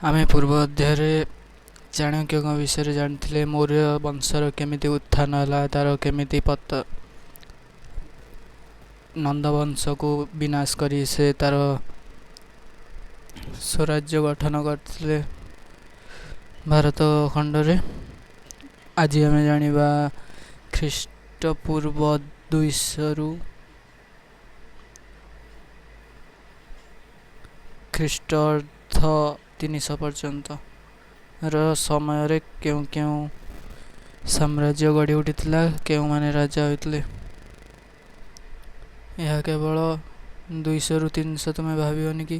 ଆମେ ପୂର୍ବ ଅଧ୍ୟାୟରେ ଚାଣକ୍ୟଙ୍କ ବିଷୟରେ ଜାଣିଥିଲେ। ମୌର୍ଯ୍ୟ ବଂଶର କେମିତି ଉତ୍ଥାନ ହେଲା, ତାର କେମିତି ନନ୍ଦବଂଶକୁ ବିନାଶ କରି ସେ ତାର ସ୍ୱରାଜ୍ୟ ଗଠନ କରିଥିଲେ ଭାରତ ଖଣ୍ଡରେ। ଆଜି ଆମେ ଜାଣିବା ଖ୍ରୀଷ୍ଟପୂର୍ବ 200ରୁ ଖ୍ରୀଷ୍ଟାବ୍ଦ 300 ପର୍ଯ୍ୟନ୍ତର ସମୟରେ କେଉଁ କେଉଁ ସାମ୍ରାଜ୍ୟ ଗଢ଼ି ଉଠିଥିଲା, କେଉଁମାନେ ରାଜା ହୋଇଥିଲେ। ଏହା କେବଳ 200ରୁ 300, ତୁମେ ଭାବିବନି କି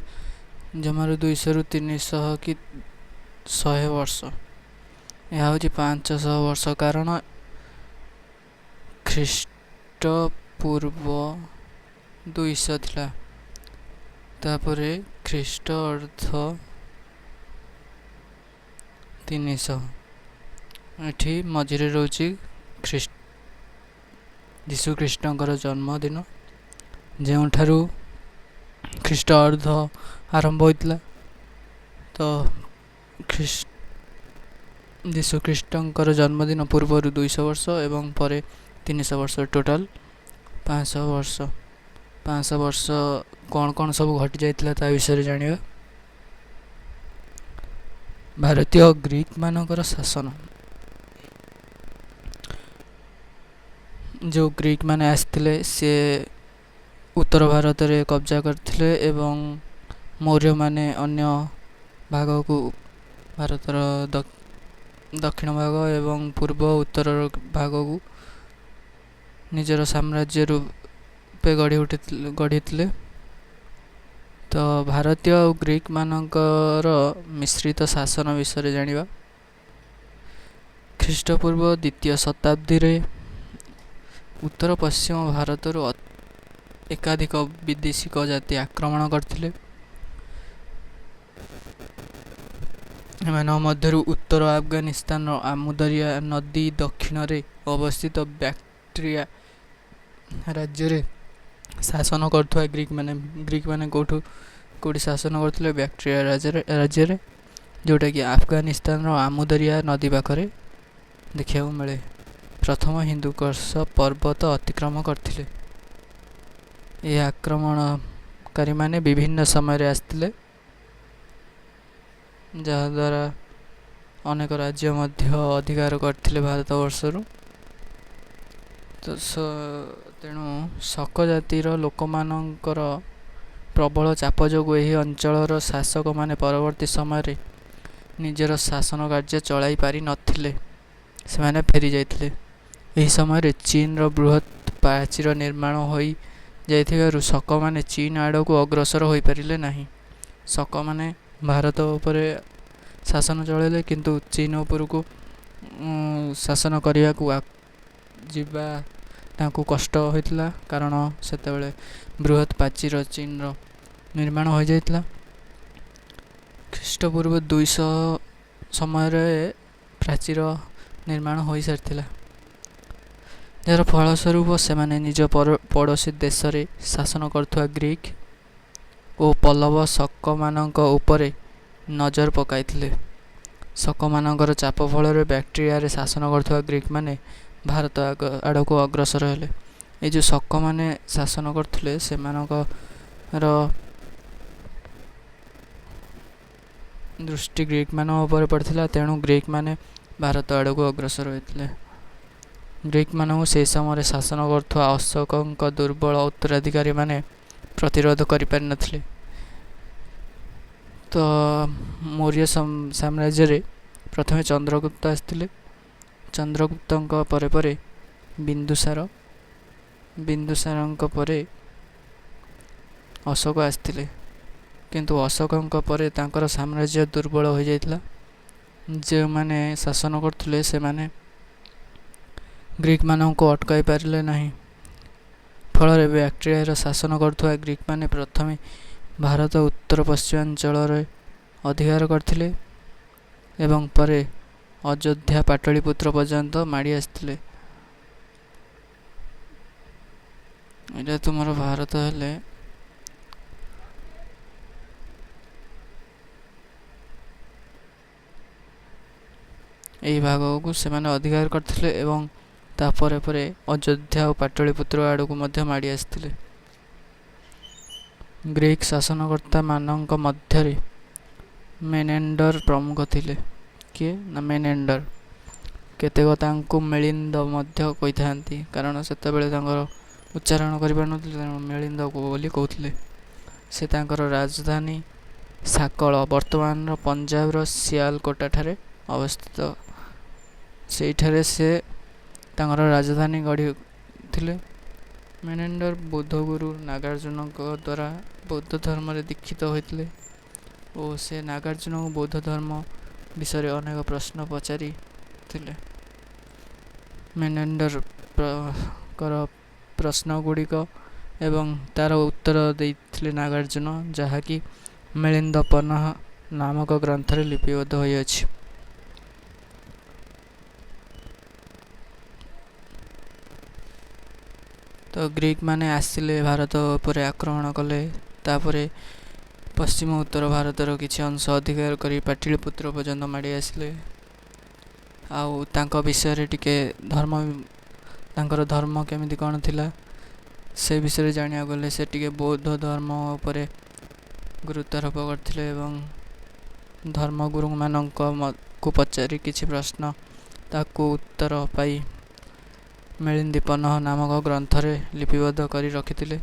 ଜମାରୁ 200ରୁ 300 କି 100 ବର୍ଷ। ଏହା ହେଉଛି 500 ବର୍ଷ, କାରଣ ଖ୍ରୀଷ୍ଟପୂର୍ବ 200 ଥିଲା, ତାପରେ ଖ୍ରୀଷ୍ଟାବ୍ଦ 300। ଏଠି ମଝିରେ ରହୁଛି ଯୀଶୁଖ୍ରୀଷ୍ଟଙ୍କର ଜନ୍ମଦିନ, ଯେଉଁଠାରୁ ଖ୍ରୀଷ୍ଟାବ୍ଦ ଆରମ୍ଭ ହୋଇଥିଲା। ତ ଯୀଶୁଖ୍ରୀଷ୍ଟଙ୍କର ଜନ୍ମଦିନ ପୂର୍ବରୁ 200 ବର୍ଷ ଏବଂ ପରେ 300 ବର୍ଷ, ଟୋଟାଲ 500 ବର୍ଷ। 500 ବର୍ଷ କ'ଣ କ'ଣ ସବୁ ଘଟି ଯାଇଥିଲା ତା ବିଷୟରେ ଜାଣିବା। ଭାରତୀୟ ଗ୍ରୀକମାନଙ୍କର ଶାସନ। ଯେଉଁ ଗ୍ରୀକମାନେ ଆସିଥିଲେ ସେ ଉତ୍ତର ଭାରତରେ କବ୍ଜା କରିଥିଲେ ଏବଂ ମୌର୍ଯ୍ୟମାନେ ଅନ୍ୟ ଭାଗକୁ, ଭାରତର ଦକ୍ଷିଣ ଭାଗ ଏବଂ ପୂର୍ବ ଉତ୍ତର ଭାଗକୁ ନିଜର ସାମ୍ରାଜ୍ୟ ରୂପେ ଗଢ଼ିଥିଲେ। ତ ଭାରତୀୟ ଆଉ ଗ୍ରୀକମାନଙ୍କର ମିଶ୍ରିତ ଶାସନ ବିଷୟରେ ଜାଣିବା। ଖ୍ରୀଷ୍ଟପୂର୍ବ 2ୟ ଶତାବ୍ଦୀରେ ଉତ୍ତର ପଶ୍ଚିମ ଭାରତରୁ ଏକାଧିକ ବିଦେଶିକ ଜାତି ଆକ୍ରମଣ କରିଥିଲେ। ଏମାନଙ୍କ ମଧ୍ୟରୁ ଉତ୍ତର ଆଫଗାନିସ୍ତାନର ଆମୁଦରିଆ ନଦୀ ଦକ୍ଷିଣରେ ଅବସ୍ଥିତ ବ୍ୟାକ୍ଟ୍ରିଆ ରାଜ୍ୟରେ ଶାସନ କରୁଥିବା ଗ୍ରୀକମାନେ କେଉଁଠି ଶାସନ କରୁଥିଲେ? ବ୍ୟାକ୍ଟ୍ରିଆ ରାଜ୍ୟରେ, ଯେଉଁଟାକି ଆଫଗାନିସ୍ତାନର ଆମୁଦରିଆ ନଦୀ ପାଖରେ ଦେଖିବାକୁ ମିଳେ। ପ୍ରଥମ ହିନ୍ଦୁକୁଶ ପର୍ବତ ଅତିକ୍ରମ କରିଥିଲେ। ଏହି ଆକ୍ରମଣକାରୀମାନେ ବିଭିନ୍ନ ସମୟରେ ଆସିଥିଲେ, ଯାହାଦ୍ୱାରା ଅନେକ ରାଜ୍ୟ ମଧ୍ୟ ଅଧିକାର କରିଥିଲେ ଭାରତବର୍ଷରୁ। ତେଣୁ ଶକ ଜାତିର ଲୋକମାନଙ୍କର ପ୍ରବଳ ଚାପ ଯୋଗୁଁ ଏହି ଅଞ୍ଚଳର ଶାସକମାନେ ପରବର୍ତ୍ତୀ ସମୟରେ ନିଜର ଶାସନ କାର୍ଯ୍ୟ ଚଳାଇ ପାରିନଥିଲେ, ସେମାନେ ଫେରି ଯାଇଥିଲେ। ଏହି ସମୟରେ ଚୀନର ବୃହତ୍ ପ୍ରାଚୀର ନିର୍ମାଣ ହୋଇଯାଇଥିବାରୁ ଶକମାନେ ଚୀନ ଆଡ଼କୁ ଅଗ୍ରସର ହୋଇପାରିଲେ ନାହିଁ। ଶକମାନେ ଭାରତ ଉପରେ ଶାସନ ଚଳାଇଲେ, କିନ୍ତୁ ଚୀନ ଉପରକୁ ଶାସନ କରିବାକୁ ଯିବା ତାଙ୍କୁ କଷ୍ଟ ହୋଇଥିଲା, କାରଣ ସେତେବେଳେ ବୃହତ୍ ପ୍ରାଚୀର ଚୀନର ନିର୍ମାଣ ହୋଇଯାଇଥିଲା। ଖ୍ରୀଷ୍ଟପୂର୍ବ 200 ସମୟରେ ପ୍ରାଚୀର ନିର୍ମାଣ ହୋଇସାରିଥିଲା, ଯାହାର ଫଳସ୍ୱରୂପ ସେମାନେ ନିଜ ପଡ଼ୋଶୀ ଦେଶରେ ଶାସନ କରୁଥିବା ଗ୍ରୀକ୍ ଓ ପଲ୍ଲବ ଶକମାନଙ୍କ ଉପରେ ନଜର ପକାଇଥିଲେ। ଶକମାନଙ୍କର ଚାପ ଫଳରେ ବ୍ୟାକ୍ଟ୍ରିଆରେ ଶାସନ କରୁଥିବା ଗ୍ରୀକମାନେ ଭାରତ ଆଡ଼କୁ ଅଗ୍ରସର ହେଲେ। ଏ ଯେଉଁ ଶକମାନେ ଶାସନ କରୁଥିଲେ, ସେମାନଙ୍କର ଦୃଷ୍ଟି ଗ୍ରୀକମାନଙ୍କ ଉପରେ ପଡ଼ିଥିଲା, ତେଣୁ ଗ୍ରୀକମାନେ ଭାରତ ଆଡ଼କୁ ଅଗ୍ରସର ହୋଇଥିଲେ। ଗ୍ରୀକମାନଙ୍କୁ ସେହି ସମୟରେ ଶାସନ କରୁଥିବା ଅଶୋକଙ୍କ ଦୁର୍ବଳ ଉତ୍ତରାଧିକାରୀମାନେ ପ୍ରତିରୋଧ କରିପାରିନଥିଲେ। ତ ମୌର୍ଯ୍ୟ ସାମ୍ରାଜ୍ୟରେ ପ୍ରଥମେ ଚନ୍ଦ୍ରଗୁପ୍ତ ଆସିଥିଲେ। ଚନ୍ଦ୍ରଗୁପ୍ତଙ୍କ ପରେ ପରେ ବିନ୍ଦୁସାରଙ୍କ ପରେ ଅଶୋକ ଆସିଥିଲେ, କିନ୍ତୁ ଅଶୋକଙ୍କ ପରେ ତାଙ୍କର ସାମ୍ରାଜ୍ୟ ଦୁର୍ବଳ ହୋଇଯାଇଥିଲା। ଯେଉଁମାନେ ଶାସନ କରୁଥିଲେ ସେମାନେ ଗ୍ରୀକମାନଙ୍କୁ ଅଟକାଇ ପାରିଲେ ନାହିଁ। ଫଳରେ ବ୍ୟାକ୍ଟ୍ରିଆର ଶାସନ କରୁଥିବା ଗ୍ରୀକମାନେ ପ୍ରଥମେ ଭାରତ ଉତ୍ତର ପଶ୍ଚିମାଞ୍ଚଳରେ ଅଧିକାର କରିଥିଲେ ଏବଂ ପରେ ଅଯୋଧ୍ୟା ପାଟଳିପୁତ୍ର ପର୍ଯ୍ୟନ୍ତ ମାଡ଼ି ଆସିଥିଲେ। ଏଇଟା ତୁମର ଭାରତ ହେଲେ, ଏହି ଭାଗକୁ ସେମାନେ ଅଧିକାର କରିଥିଲେ ଏବଂ ତାପରେ ପରେ ଅଯୋଧ୍ୟା ଓ ପାଟଳିପୁତ୍ର ଆଡ଼କୁ ମଧ୍ୟ ମାଡ଼ି ଆସିଥିଲେ। ଗ୍ରୀକ୍ ଶାସନକର୍ତ୍ତାମାନଙ୍କ ମଧ୍ୟରେ ମେନେଣ୍ଡର ପ୍ରମୁଖ ଥିଲେ। କିଏ ନା ମେନେଣ୍ଡର। କେତେକ ତାଙ୍କୁ ମିଳିନ୍ଦ ମଧ୍ୟ କହିଥାନ୍ତି, କାରଣ ସେତେବେଳେ ତାଙ୍କର ଉଚ୍ଚାରଣ କରିପାରୁନଥିଲେ, ତେଣୁ ମିଳିନ୍ଦ ବୋଲି କହୁଥିଲେ। ସେ ତାଙ୍କର ରାଜଧାନୀ ସାକଳ ବର୍ତ୍ତମାନର ପଞ୍ଜାବର ସିଆଲକୋଟାଠାରେ ଅବସ୍ଥିତ। ସେଇଠାରେ ସେ ତାଙ୍କର ରାଜଧାନୀ ଗଢ଼ିଥିଲେ। ମେନେଣ୍ଡର ବୌଦ୍ଧଗୁରୁ ନାଗାର୍ଜୁନଙ୍କ ଦ୍ୱାରା ବୌଦ୍ଧ ଧର୍ମରେ ଦୀକ୍ଷିତ ହୋଇଥିଲେ ଓ ସେ ନାଗାର୍ଜୁନଙ୍କୁ ବୌଦ୍ଧ ଧର୍ମ ବିଷୟରେ ଅନେକ ପ୍ରଶ୍ନ ପଚାରିଥିଲେ। ମେନେଣ୍ଡରଙ୍କର ପ୍ରଶ୍ନଗୁଡ଼ିକ ଏବଂ ତା'ର ଉତ୍ତର ଦେଇଥିଲେ ନାଗାର୍ଜୁନ, ଯାହାକି ମିଳିନ୍ଦପନଃ ନାମକ ଗ୍ରନ୍ଥରେ ଲିପିବଦ୍ଧ ହୋଇଅଛି। ତ ଗ୍ରୀକ୍ ମାନେ ଆସିଲେ, ଭାରତ ଉପରେ ଆକ୍ରମଣ କଲେ। ତାପରେ ପଶ୍ଚିମ ଉତ୍ତର ଭାରତର କିଛି ଅଂଶ ଅଧିକାର କରି ପାଟଳିପୁତ୍ର ପର୍ଯ୍ୟନ୍ତ ମାଡ଼ି ଆସିଲେ। ଆଉ ତାଙ୍କ ବିଷୟରେ ଟିକେ ତାଙ୍କର ଧର୍ମ କେମିତି କ'ଣ ଥିଲା ସେ ବିଷୟରେ ଜାଣିବାକୁ ଗଲେ ସେ ଟିକେ ବୌଦ୍ଧ ଧର୍ମ ଉପରେ ଗୁରୁତ୍ୱାରୋପ କରିଥିଲେ ଏବଂ ଧର୍ମଗୁରୁମାନଙ୍କୁ ପଚାରି କିଛି ପ୍ରଶ୍ନ ତାକୁ ଉତ୍ତର ପାଇ ମିଳିନ୍ଦପନଃ ନାମକ ଗ୍ରନ୍ଥରେ ଲିପିବଦ୍ଧ କରି ରଖିଥିଲେ।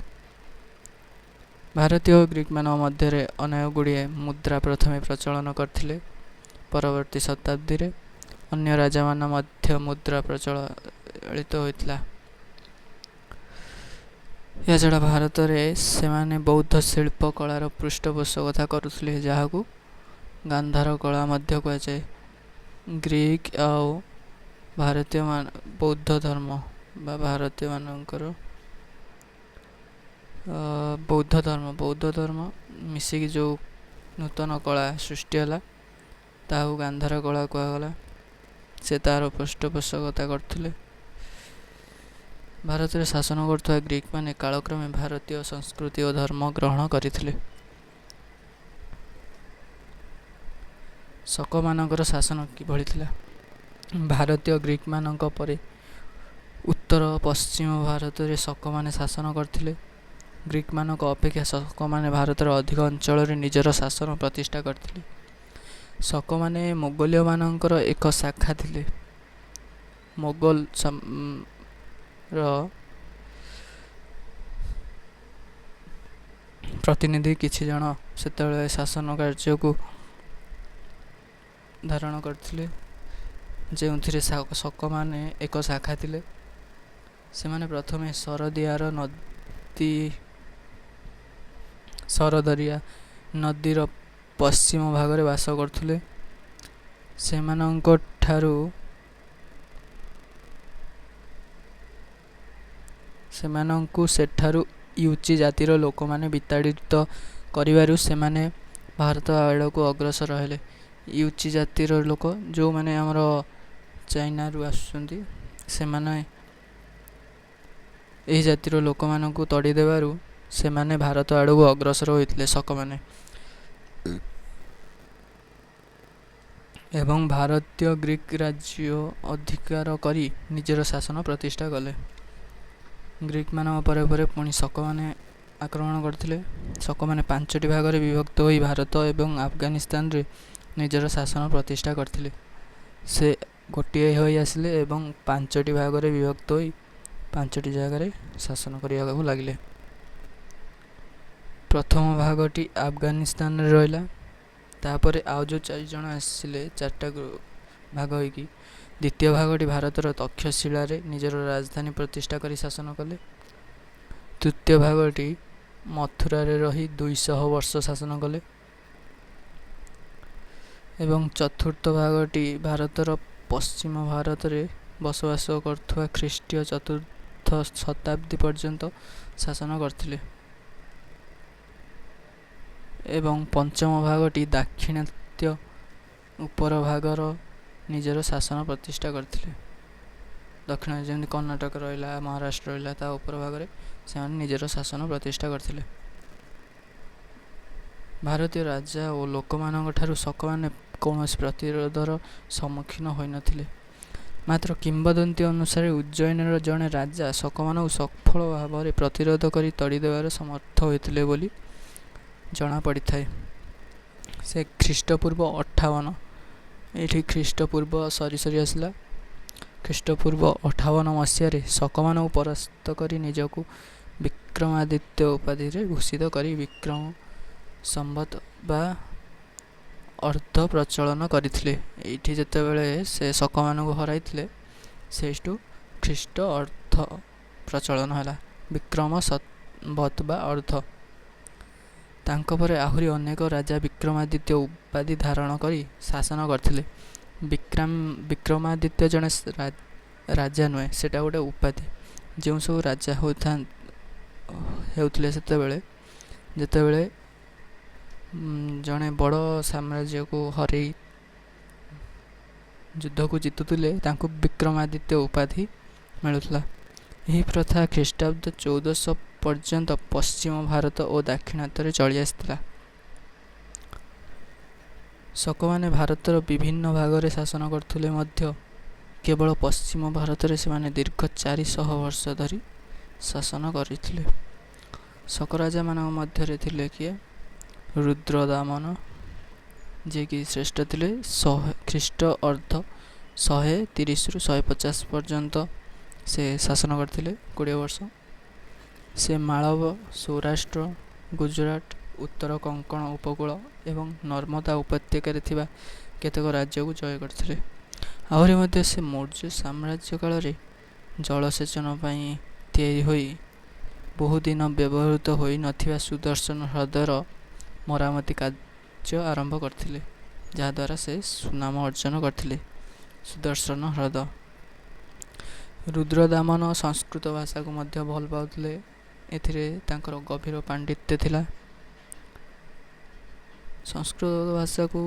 ଭାରତୀୟ ଓ ଗ୍ରୀକ୍ମାନଙ୍କ ମଧ୍ୟରେ ଅନେକ ଗୁଡ଼ିଏ ମୁଦ୍ରା ପ୍ରଥମେ ପ୍ରଚଳନ କରିଥିଲେ। ପରବର୍ତ୍ତୀ ଶତାବ୍ଦୀରେ ଅନ୍ୟ ରାଜାମାନେ ମଧ୍ୟ ମୁଦ୍ରା ପ୍ରଚଳିତ ହୋଇଥିଲା। ଏହାଛଡ଼ା ଭାରତରେ ସେମାନେ ବୌଦ୍ଧ ଶିଳ୍ପ କଳାର ପୃଷ୍ଠପୋଷକତା କରୁଥିଲେ, ଯାହାକୁ ଗାନ୍ଧାର କଳା ମଧ୍ୟ କୁହାଯାଏ। ଗ୍ରୀକ୍ ଆଉ ଭାରତୀୟ ବୌଦ୍ଧ ଧର୍ମ ବା ଭାରତୀୟମାନଙ୍କର ବୌଦ୍ଧ ଧର୍ମ ମିଶିକି ଯେଉଁ ନୂତନ କଳା ସୃଷ୍ଟି ହେଲା ତାହାକୁ ଗାନ୍ଧାର କଳା କୁହାଗଲା। ସେ ତା'ର ପୃଷ୍ଠପୋଷକତା କରୁଥିଲେ। ଭାରତରେ ଶାସନ କରୁଥିବା ଗ୍ରୀକ୍ ମାନେ କାଳକ୍ରମେ ଭାରତୀୟ ସଂସ୍କୃତି ଓ ଧର୍ମ ଗ୍ରହଣ କରିଥିଲେ। ଶକମାନଙ୍କର ଶାସନ କିଭଳି ଥିଲା? ଭାରତୀୟ ଗ୍ରୀକ୍ମାନଙ୍କ ପରେ ଉତ୍ତର ପଶ୍ଚିମ ଭାରତରେ ଶକମାନେ ଶାସନ କରିଥିଲେ। ଗ୍ରୀକ୍ମାନଙ୍କ ଅପେକ୍ଷା ଶକମାନେ ଭାରତର ଅଧିକ ଅଞ୍ଚଳରେ ନିଜର ଶାସନ ପ୍ରତିଷ୍ଠା କରିଥିଲେ। ଶକମାନେ ମୋଗଲୀୟମାନଙ୍କର ଏକ ଶାଖା ଥିଲେ। ମୋଗଲର ପ୍ରତିନିଧି କିଛି ଜଣ ସେତେବେଳେ ଶାସନ କାର୍ଯ୍ୟକୁ ଧାରଣ କରିଥିଲେ, ଯେଉଁଥିରେ ଶକମାନେ ଏକ ଶାଖା ଥିଲେ। ସେମାନେ ପ୍ରଥମେ ସରଦରିଆ ନଦୀର ପଶ୍ଚିମ ଭାଗରେ ବାସ କରୁଥିଲେ। ସେମାନଙ୍କୁ ସେଠାରୁ ୟୁଚି ଜାତିର ଲୋକମାନେ ବିତାଡ଼ିତ କରିବାରୁ ସେମାନେ ଭାରତ ଆଡ଼କୁ ଅଗ୍ରସର ହେଲେ। ୟୁଚି ଜାତିର ଲୋକ ଯେଉଁମାନେ ଆମର ଚାଇନାରୁ ଆସୁଛନ୍ତି, ସେମାନେ ଏହି ଜାତିର ଲୋକମାନଙ୍କୁ ତଡ଼ି ଦେବାରୁ ସେମାନେ ଭାରତ ଆଡ଼କୁ ଅଗ୍ରସର ହୋଇଥିଲେ ଶକମାନେ, ଏବଂ ଭାରତୀୟ ଗ୍ରୀକ୍ ରାଜ୍ୟ ଅଧିକାର କରି ନିଜର ଶାସନ ପ୍ରତିଷ୍ଠା କଲେ। ଗ୍ରୀକ୍ମାନଙ୍କ ପରେ ପରେ ପୁଣି ଶକମାନେ ଆକ୍ରମଣ କରିଥିଲେ। ଶକମାନେ 5ଟି ଭାଗରେ ବିଭକ୍ତ ହୋଇ ଭାରତ ଏବଂ ଆଫଗାନିସ୍ତାନରେ ନିଜର ଶାସନ ପ୍ରତିଷ୍ଠା କରିଥିଲେ। ସେ ଗୋଟିଏ ହୋଇ ଆସିଲେ ଏବଂ 5ଟି ଭାଗରେ ବିଭକ୍ତ ହୋଇ 5ଟି ଜାଗାରେ ଶାସନ କରିବାକୁ ଲାଗିଲେ। ପ୍ରଥମ ଭାଗଟି ଆଫଗାନିସ୍ତାନରେ ରହିଲା। ତାପରେ ଆଉ ଯେଉଁ 4 ଜଣ ଆସିଲେ 4ଟା ଭାଗ ହୋଇକି, ଦ୍ୱିତୀୟ ଭାଗଟି ଭାରତର ତକ୍ଷଶିଳାରେ ନିଜର ରାଜଧାନୀ ପ୍ରତିଷ୍ଠା କରି ଶାସନ କଲେ। ତୃତୀୟ ଭାଗଟି ମଥୁରାରେ ରହି 200 ବର୍ଷ ଶାସନ କଲେ ଏବଂ ଚତୁର୍ଥ ଭାଗଟି ଭାରତର ପଶ୍ଚିମ ଭାରତରେ ବସବାସ କରୁଥିବା ଖ୍ରୀଷ୍ଟୀୟ 4ଥ ଶତାବ୍ଦୀ ପର୍ଯ୍ୟନ୍ତ ଶାସନ କରିଥିଲେ ଏବଂ ପଞ୍ଚମ ଭାଗଟି ଦାକ୍ଷିଣାତ୍ୟ ଉପର ଭାଗର ନିଜର ଶାସନ ପ୍ରତିଷ୍ଠା କରିଥିଲେ। ଦକ୍ଷିଣ ଯେମିତି କର୍ଣ୍ଣାଟକ ରହିଲା, ମହାରାଷ୍ଟ୍ର ରହିଲା, ତା ଉପର ଭାଗରେ ସେମାନେ ନିଜର ଶାସନ ପ୍ରତିଷ୍ଠା କରିଥିଲେ। ଭାରତୀୟ ରାଜା ଓ ଲୋକମାନଙ୍କ ଠାରୁ ଶକମାନେ କୌଣସି ପ୍ରତିରୋଧର ସମ୍ମୁଖୀନ ହୋଇନଥିଲେ। ମାତ୍ର କିମ୍ବଦନ୍ତୀ ଅନୁସାରେ ଉଜ୍ଜୟିନୀର ଜଣେ ରାଜା ଶକମାନଙ୍କୁ ସଫଳ ଭାବରେ ପ୍ରତିରୋଧ କରି ତଡ଼ିଦେବାରେ ସମର୍ଥ ହୋଇଥିଲେ ବୋଲି ଜଣାପଡ଼ିଥାଏ। ସେ ଖ୍ରୀଷ୍ଟପୂର୍ବ 58 ଏଇଠି ଖ୍ରୀଷ୍ଟପୂର୍ବ ସରି ଆସିଲା। ଖ୍ରୀଷ୍ଟପୂର୍ବ 58 ମସିହାରେ ଶକମାନଙ୍କୁ ପରାସ୍ତ କରି ନିଜକୁ ବିକ୍ରମାଦିତ୍ୟ ଉପାଧିରେ ଭୂଷିତ କରି ବିକ୍ରମ ସମ୍ବତ ବା ଅର୍ଦ୍ଧ ପ୍ରଚଳନ କରିଥିଲେ। ଏଇଠି ଯେତେବେଳେ ସେ ଶକମାନଙ୍କୁ ହରାଇଥିଲେ ସେଇଠୁ ଖ୍ରୀଷ୍ଟ ଅର୍ଦ୍ଧ ପ୍ରଚଳନ ହେଲା, ବିକ୍ରମ ସମ୍ବତ ବା ଅର୍ଦ୍ଧ। ତାଙ୍କ ପରେ ଆହୁରି ଅନେକ ରାଜା ବିକ୍ରମାଦିତ୍ୟ ଉପାଧି ଧାରଣ କରି ଶାସନ କରିଥିଲେ। ବିକ୍ରମାଦିତ୍ୟ ଜଣେ ରାଜା ନୁହେଁ, ସେଇଟା ଗୋଟେ ଉପାଧି। ଯେଉଁ ସବୁ ରାଜା ହେଉଥିଲେ ଯେତେବେଳେ ଜଣେ ବଡ଼ ସାମ୍ରାଜ୍ୟକୁ ହରେଇ ଯୁଦ୍ଧକୁ ଜିତୁଥିଲେ ତାଙ୍କୁ ବିକ୍ରମାଦିତ୍ୟ ଉପାଧି ମିଳୁଥିଲା। ଏହି ପ୍ରଥା ଖ୍ରୀଷ୍ଟାବ୍ଦ 1400 ପର୍ଯ୍ୟନ୍ତ ପଶ୍ଚିମ ଭାରତ ଓ ଦାକ୍ଷିଣାତ୍ୟରେ ଚଳି ଆସିଥିଲା। ଶକମାନେ ଭାରତର ବିଭିନ୍ନ ଭାଗରେ ଶାସନ କରୁଥିଲେ ମଧ୍ୟ କେବଳ ପଶ୍ଚିମ ଭାରତରେ ସେମାନେ ଦୀର୍ଘ 400 ବର୍ଷ ଧରି ଶାସନ କରିଥିଲେ। ଶକ ରାଜାମାନଙ୍କ ମଧ୍ୟରେ ଥିଲେ କିଏ? ରୁଦ୍ରଦାମନ, ଯିଏକି ଶ୍ରେଷ୍ଠ ଥିଲେ। ଖ୍ରୀଷ୍ଟ ଅର୍ଦ୍ଧ 130ରୁ 150 ପର୍ଯ୍ୟନ୍ତ ସେ ଶାସନ କରିଥିଲେ, 20 ବର୍ଷ। ସେ ମାଳବ, ସୌରାଷ୍ଟ୍ର, ଗୁଜରାଟ, ଉତ୍ତର କୋଙ୍କଣ ଉପକୂଳ ଏବଂ ନର୍ମଦା ଉପତ୍ୟକାରେ ଥିବା କେତେକ ରାଜ୍ୟକୁ ଜୟ କରିଥିଲେ। ଆହୁରି ମଧ୍ୟ ସେ ମୌର୍ଯ୍ୟ ସାମ୍ରାଜ୍ୟ କାଳରେ ଜଳସେଚନ ପାଇଁ ତିଆରି ହୋଇ ବହୁଦିନ ବ୍ୟବହୃତ ହୋଇନଥିବା ସୁଦର୍ଶନ ହ୍ରଦର ମରାମତି କାର୍ଯ୍ୟ ଆରମ୍ଭ କରିଥିଲେ, ଯାହାଦ୍ୱାରା ସେ ସୁନାମ ଅର୍ଜନ କରିଥିଲେ। ସୁଦର୍ଶନ ହ୍ରଦ। ରୁଦ୍ରଦାମନ ସଂସ୍କୃତ ଭାଷାକୁ ମଧ୍ୟ ଭଲ ପାଉଥିଲେ। ଏଥିରେ ତାଙ୍କର ଗଭୀର ପାଣ୍ଡିତ୍ୟ ଥିଲା। ସଂସ୍କୃତ ଭାଷାକୁ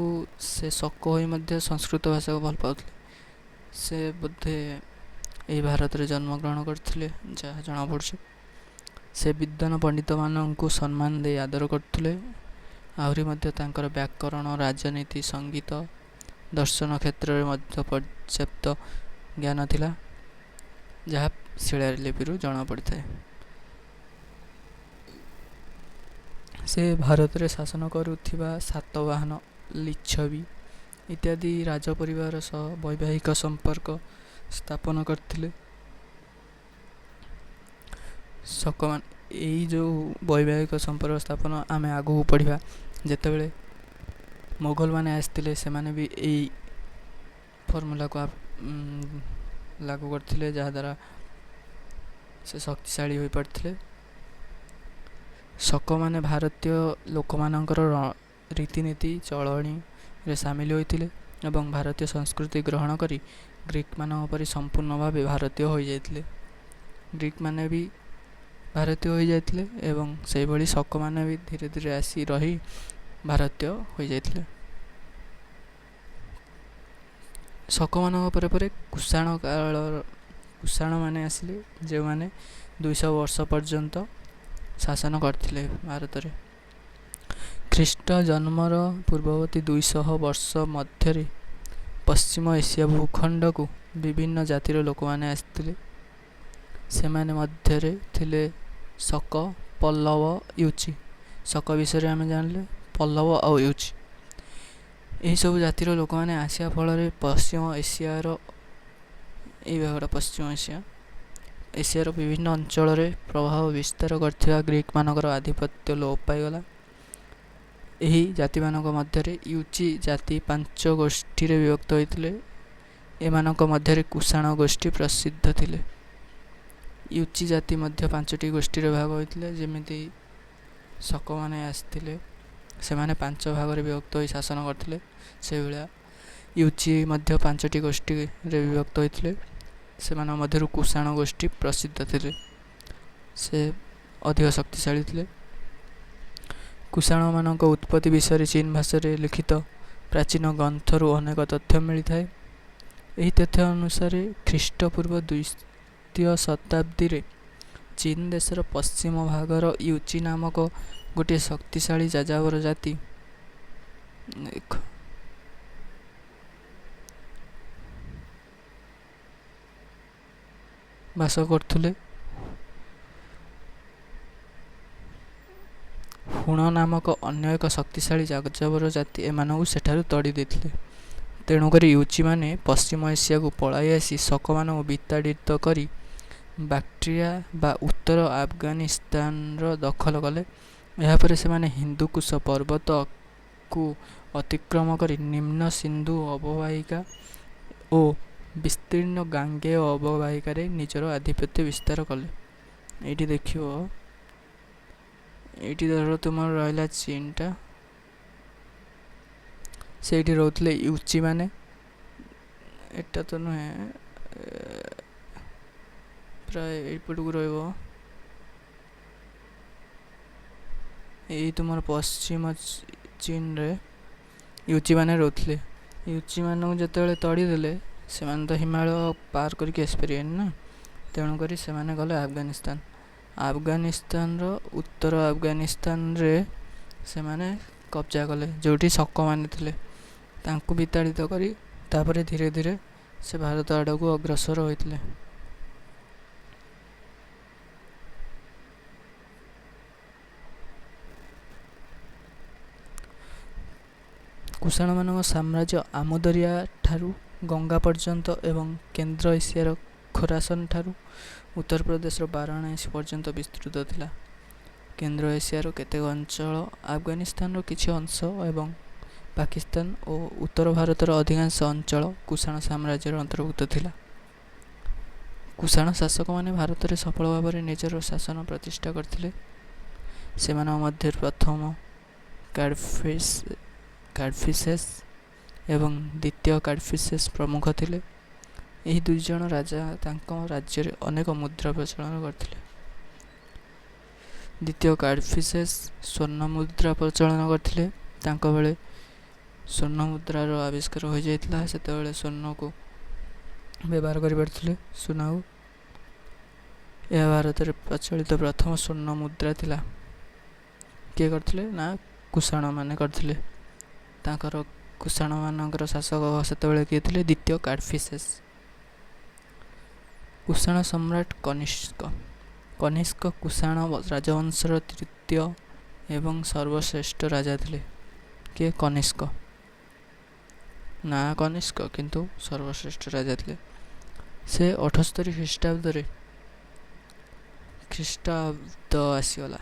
ସେ ଶକ ହୋଇ ମଧ୍ୟ ସଂସ୍କୃତ ଭାଷାକୁ ଭଲ ପାଉଥିଲେ। ସେ ବୋଧେ ଏହି ଭାରତରେ ଜନ୍ମଗ୍ରହଣ କରିଥିଲେ, ଯାହା ଜଣାପଡ଼ୁଛି। ସେ ବିଦ୍ୱାନ ପଣ୍ଡିତମାନଙ୍କୁ ସମ୍ମାନ ଦେଇ ଆଦର କରୁଥିଲେ। ଆହୁରି ମଧ୍ୟ ତାଙ୍କର ବ୍ୟାକରଣ, ରାଜନୀତି, ସଙ୍ଗୀତ, ଦର୍ଶନ କ୍ଷେତ୍ରରେ ମଧ୍ୟ ପର୍ଯ୍ୟାପ୍ତ ଜ୍ଞାନ ଥିଲା, ଯାହା ଶିଳାଲିପିରୁ ଜଣାପଡ଼ିଥାଏ। ସେ ଭାରତରେ ଶାସନ କରୁଥିବା ସାତବାହନ, ଲିଚ୍ଛବୀ ଇତ୍ୟାଦି ରାଜପରିବାର ସହ ବୈବାହିକ ସମ୍ପର୍କ ସ୍ଥାପନ କରିଥିଲେ। ଶକମାନେ ଏଇ ଯେଉଁ ବୈବାହିକ ସମ୍ପର୍କ ସ୍ଥାପନ ଆମେ ଆଗକୁ ପଢ଼ିବା। ଯେତେବେଳେ ମୋଗଲମାନେ ଆସିଥିଲେ ସେମାନେ ବି ଏଇ ଫର୍ମୁଲାକୁ ଲାଗୁ କରିଥିଲେ, ଯାହାଦ୍ୱାରା ସେ ଶକ୍ତିଶାଳୀ ହୋଇପାରିଥିଲେ। ଶକମାନେ ଭାରତୀୟ ଲୋକମାନଙ୍କର ରୀତିନୀତି ଚଳଣିରେ ସାମିଲ ହୋଇଥିଲେ ଏବଂ ଭାରତୀୟ ସଂସ୍କୃତି ଗ୍ରହଣ କରି ଗ୍ରୀକମାନଙ୍କ ପରି ସମ୍ପୂର୍ଣ୍ଣ ଭାବେ ଭାରତୀୟ ହୋଇଯାଇଥିଲେ। ଗ୍ରୀକମାନେ ବି ଭାରତୀୟ ହୋଇଯାଇଥିଲେ ଏବଂ ସେହିଭଳି ଶକମାନେ ବି ଧୀରେ ଧୀରେ ଆସି ରହି ଭାରତୀୟ ହୋଇଯାଇଥିଲେ। ଶକମାନଙ୍କ ପରେ ପରେ କୁଷାଣମାନେ ଆସିଲେ, ଯେଉଁମାନେ 200 ବର୍ଷ ପର୍ଯ୍ୟନ୍ତ ଶାସନ କରିଥିଲେ ଭାରତରେ। ଖ୍ରୀଷ୍ଟ ଜନ୍ମର ପୂର୍ବବର୍ତ୍ତୀ 200 ବର୍ଷ ମଧ୍ୟରେ ପଶ୍ଚିମ ଏସିଆ ଭୂଖଣ୍ଡକୁ ବିଭିନ୍ନ ଜାତିର ଲୋକମାନେ ଆସିଥିଲେ। ସେମାନେ ମଧ୍ୟରେ ଥିଲେ ଶକ, ପଲ୍ଲବ, ୟୁଚି। ଶକ ବିଷୟରେ ଆମେ ଜାଣିଲେ, ପଲ୍ଲବ ଆଉ ୟୁଚି। ଏହିସବୁ ଜାତିର ଲୋକମାନେ ଆସିବା ଫଳରେ ପଶ୍ଚିମ ଏସିଆର ଏଇ ଭାଗଟା ପଶ୍ଚିମ ଏସିଆର ବିଭିନ୍ନ ଅଞ୍ଚଳରେ ପ୍ରଭାବ ବିସ୍ତାର କରିଥିବା ଗ୍ରୀକମାନଙ୍କର ଆଧିପତ୍ୟ ଲୋପ ପାଇଗଲା। ଏହି ଜାତିମାନଙ୍କ ମଧ୍ୟରେ ୟୁଚି ଜାତି 5 ଗୋଷ୍ଠୀରେ ବିଭକ୍ତ ହୋଇଥିଲେ। ଏମାନଙ୍କ ମଧ୍ୟରେ କୁଷାଣ ଗୋଷ୍ଠୀ ପ୍ରସିଦ୍ଧ ଥିଲେ। ୟୁଚି ଜାତି ମଧ୍ୟ 5ଟି ଗୋଷ୍ଠୀରେ ଭାଗ ହୋଇଥିଲେ। ଯେମିତି ଶକମାନେ ଆସିଥିଲେ, ସେମାନେ 5 ଭାଗରେ ବିଭକ୍ତ ହୋଇ ଶାସନ କରିଥିଲେ, ସେହିଭଳିଆ ୟୁଚି ମଧ୍ୟ 5ଟି ଗୋଷ୍ଠୀରେ ବିଭକ୍ତ ହୋଇଥିଲେ। ସେମାନଙ୍କ ମଧ୍ୟରୁ କୁଷାଣ ଗୋଷ୍ଠୀ ପ୍ରସିଦ୍ଧ ଥିଲେ, ସେ ଅଧିକ ଶକ୍ତିଶାଳୀ ଥିଲେ। କୁଷାଣମାନଙ୍କ ଉତ୍ପତ୍ତି ବିଷୟରେ ଚୀନ ଭାଷାରେ ଲିଖିତ ପ୍ରାଚୀନ ଗ୍ରନ୍ଥରୁ ଅନେକ ତଥ୍ୟ ମିଳିଥାଏ। ଏହି ତଥ୍ୟ ଅନୁସାରେ ଖ୍ରୀଷ୍ଟପୂର୍ବ 2ୟ ଶତାବ୍ଦୀରେ ଚୀନ ଦେଶର ପଶ୍ଚିମ ଭାଗର ୟୁଚି ନାମକ ଗୋଟିଏ ଶକ୍ତିଶାଳୀ ଯାଯାବର ଜାତି ବାସ କରୁଥିଲେ। ହୁଣ ନାମକ ଅନ୍ୟ ଏକ ଶକ୍ତିଶାଳୀ ଯାଯାବର ଜାତି ଏମାନଙ୍କୁ ସେଠାରୁ ତଡ଼ି ଦେଇଥିଲେ। ତେଣୁକରି ୟୁଚିମାନେ ପଶ୍ଚିମ ଏସିଆକୁ ପଳାଇ ଆସି ଶକମାନଙ୍କୁ ବିତାଡ଼ିତ କରି ବାକ୍ଟ୍ରିଆ ବା ଉତ୍ତର ଆଫଗାନିସ୍ତାନର ଦଖଲ କଲେ। ଏହାପରେ ସେମାନେ ହିନ୍ଦୁକୁଶ ପର୍ବତକୁ ଅତିକ୍ରମ କରି ନିମ୍ନ ସିନ୍ଧୁ ଅବବାହିକା ଓ ବିସ୍ତୀର୍ଣ୍ଣ ଗାଙ୍ଗେୟ ଅବବାହିକାରେ ନିଜର ଆଧିପତ୍ୟ ବିସ୍ତାର କଲେ। ଏଇଠି ଦେଖିବ, ଏଇଠି ଧର ତୁମର ରହିଲା ଚୀନଟା, ସେଇଠି ରହୁଥିଲେ ୟୁଚିମାନେ। ଏଟା ତ ନୁହେଁ, ପ୍ରାୟ ଏଇପଟକୁ ରହିବ। ଏଇ ତୁମର ପଶ୍ଚିମ ଚୀନରେ ୟୁଚିମାନେ ରହୁଥିଲେ। ୟୁଚିମାନଙ୍କୁ ଯେତେବେଳେ ତଡ଼ିଦେଲେ, ସେମାନେ ତ ହିମାଳୟ ପାର କରିକି ଆସିପାରିବେନି ନା, ତେଣୁକରି ସେମାନେ ଗଲେ ଆଫଗାନିସ୍ତାନ। ଆଫଗାନିସ୍ତାନର ଉତ୍ତର ଆଫଗାନିସ୍ତାନରେ ସେମାନେ କବ୍ଜା କଲେ, ଯେଉଁଠି ଶକମାନେ ଥିଲେ। ତାଙ୍କୁ ବିତାଡ଼ିତ କରି ତାପରେ ଧୀରେ ଧୀରେ ସେ ଭାରତ ଆଡ଼କୁ ଅଗ୍ରସର ହୋଇଥିଲେ। କୁଷାଣମାନଙ୍କ ସାମ୍ରାଜ୍ୟ ଆମୁଦରିଆ ଠାରୁ ଗଙ୍ଗା ପର୍ଯ୍ୟନ୍ତ ଏବଂ କେନ୍ଦ୍ର ଏସିଆର ଖୋରାସନ ଠାରୁ ଉତ୍ତର ପ୍ରଦେଶର ବାରାଣାସୀ ପର୍ଯ୍ୟନ୍ତ ବିସ୍ତୃତ ଥିଲା। କେନ୍ଦ୍ର ଏସିଆର କେତେକ ଅଞ୍ଚଳ, ଆଫଗାନିସ୍ତାନର କିଛି ଅଂଶ ଏବଂ ପାକିସ୍ତାନ ଓ ଉତ୍ତର ଭାରତର ଅଧିକାଂଶ ଅଞ୍ଚଳ କୁଷାଣ ସାମ୍ରାଜ୍ୟର ଅନ୍ତର୍ଭୁକ୍ତ ଥିଲା। କୁଷାଣ ଶାସକମାନେ ଭାରତରେ ସଫଳ ଭାବରେ ନିଜର ଶାସନ ପ୍ରତିଷ୍ଠା କରିଥିଲେ। ସେମାନଙ୍କ ମଧ୍ୟରୁ ପ୍ରଥମ କାଡ଼ଫିସେସ୍ ଏବଂ ଦ୍ୱିତୀୟ କାଡ଼ଫିସେସ୍ ପ୍ରମୁଖ ଥିଲେ। ଏହି ଦୁଇଜଣ ରାଜା ତାଙ୍କ ରାଜ୍ୟରେ ଅନେକ ମୁଦ୍ରା ପ୍ରଚଳନ କରିଥିଲେ। ଦ୍ୱିତୀୟ କାଡ଼ଫିସେସ୍ ସ୍ୱର୍ଣ୍ଣ ମୁଦ୍ରା ପ୍ରଚଳନ କରିଥିଲେ। ତାଙ୍କ ବେଳେ ସ୍ୱର୍ଣ୍ଣ ମୁଦ୍ରାର ଆବିଷ୍କାର ହୋଇଯାଇଥିଲା। ସେତେବେଳେ ସ୍ୱର୍ଣ୍ଣକୁ ବ୍ୟବହାର କରିପାରୁଥିଲେ, ସୁନାକୁ। ଏହା ଭାରତରେ ପ୍ରଚଳିତ ପ୍ରଥମ ସ୍ୱର୍ଣ୍ଣ ମୁଦ୍ରା ଥିଲା। କିଏ କରିଥିଲେ? ନା କୁଷାଣମାନେ କରିଥିଲେ। ତାଙ୍କର କୁଷାଣମାନଙ୍କର ଶାସକ ସେତେବେଳେ କିଏ ଥିଲେ? ଦ୍ୱିତୀୟ କାଡ଼ଫିସେସ୍। କୁଷାଣ ସମ୍ରାଟ କନିଷ୍କ କୁଷାଣ ରାଜବଂଶର ତୃତୀୟ ଏବଂ ସର୍ବଶ୍ରେଷ୍ଠ ରାଜା ଥିଲେ। କିଏ? କନିଷ୍କ। ନା କନିଷ୍କ, କିନ୍ତୁ ସର୍ବଶ୍ରେଷ୍ଠ ରାଜା ଥିଲେ। ସେ 78 ଖ୍ରୀଷ୍ଟାବ୍ଦରେ ଖ୍ରୀଷ୍ଟାବ୍ଦ ଆସିଗଲା,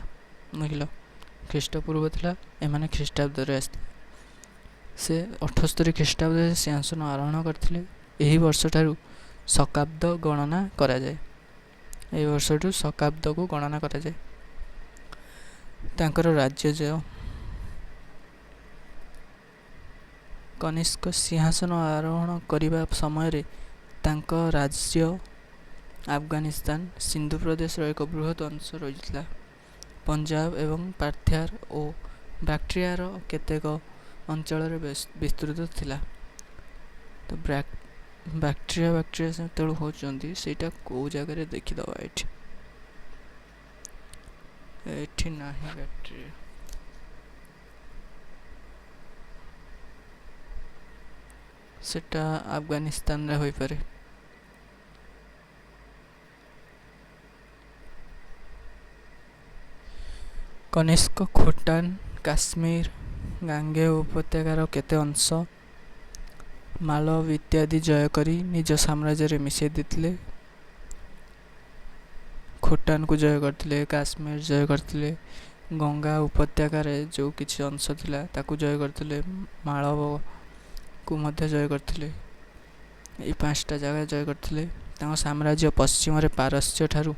ବୁଝିଲ, ଖ୍ରୀଷ୍ଟପୂର୍ବ ଥିଲା, ଏମାନେ ଖ୍ରୀଷ୍ଟାବ୍ଦରେ ଆସିଥିଲେ। ସେ 78 ଖ୍ରୀଷ୍ଟାବ୍ଦରେ ସିଂହାସନ ଆରୋହଣ କରିଥିଲେ। ଏହି ବର୍ଷଠାରୁ ଶକାବ୍ଦ ଗଣନା କରାଯାଏ। ଏହି ବର୍ଷଠୁ ଶକାବ୍ଦକୁ ଗଣନା କରାଯାଏ। ତାଙ୍କର ରାଜ୍ୟଜୟ। କନିଷ୍କ ସିଂହାସନ ଆରୋହଣ କରିବା ସମୟରେ ତାଙ୍କ ରାଜ୍ୟ ଆଫଗାନିସ୍ତାନ, ସିନ୍ଧୁ ପ୍ରଦେଶର ଏକ ବୃହତ୍ ଅଂଶ ରହିଥିଲା। ପଞ୍ଜାବ ଏବଂ ପାର୍ଥିଆର ଓ ବାକ୍ଟ୍ରିଆର କେତେକ ଅଞ୍ଚଳରେ ବିସ୍ତୃତ ଥିଲା। ତ ବାକ୍ଟ୍ରିଆ ଯେତେବେଳେ ହେଉଛନ୍ତି, ସେଇଟା କେଉଁ ଜାଗାରେ ଦେଖିଦେବା। ଏଠି ନାହିଁ ବାକ୍ଟ୍ରିଆ, ସେଟା ଆଫଗାନିସ୍ତାନରେ ହୋଇପାରେ। କନିଷ୍କ ଖୋଟାନ, କାଶ୍ମୀର, ଗାଙ୍ଗେୟ ଉପତ୍ୟକାର କେତେ ଅଂଶ, ମାଳବ ଇତ୍ୟାଦି ଜୟ କରି ନିଜ ସାମ୍ରାଜ୍ୟରେ ମିଶାଇ ଦେଇଥିଲେ। ଖୋଟାନକୁ ଜୟ କରିଥିଲେ, କାଶ୍ମୀର ଜୟ କରିଥିଲେ, ଗଙ୍ଗା ଉପତ୍ୟକାରେ ଯେଉଁ କିଛି ଅଂଶ ଥିଲା ତାକୁ ଜୟ କରିଥିଲେ, ମାଳବକୁ ମଧ୍ୟ ଜୟ କରିଥିଲେ। ଏହି 5ଟା ଜାଗା ଜୟ କରିଥିଲେ। ତାଙ୍କ ସାମ୍ରାଜ୍ୟ ପଶ୍ଚିମରେ ପାରସ୍ୟ ଠାରୁ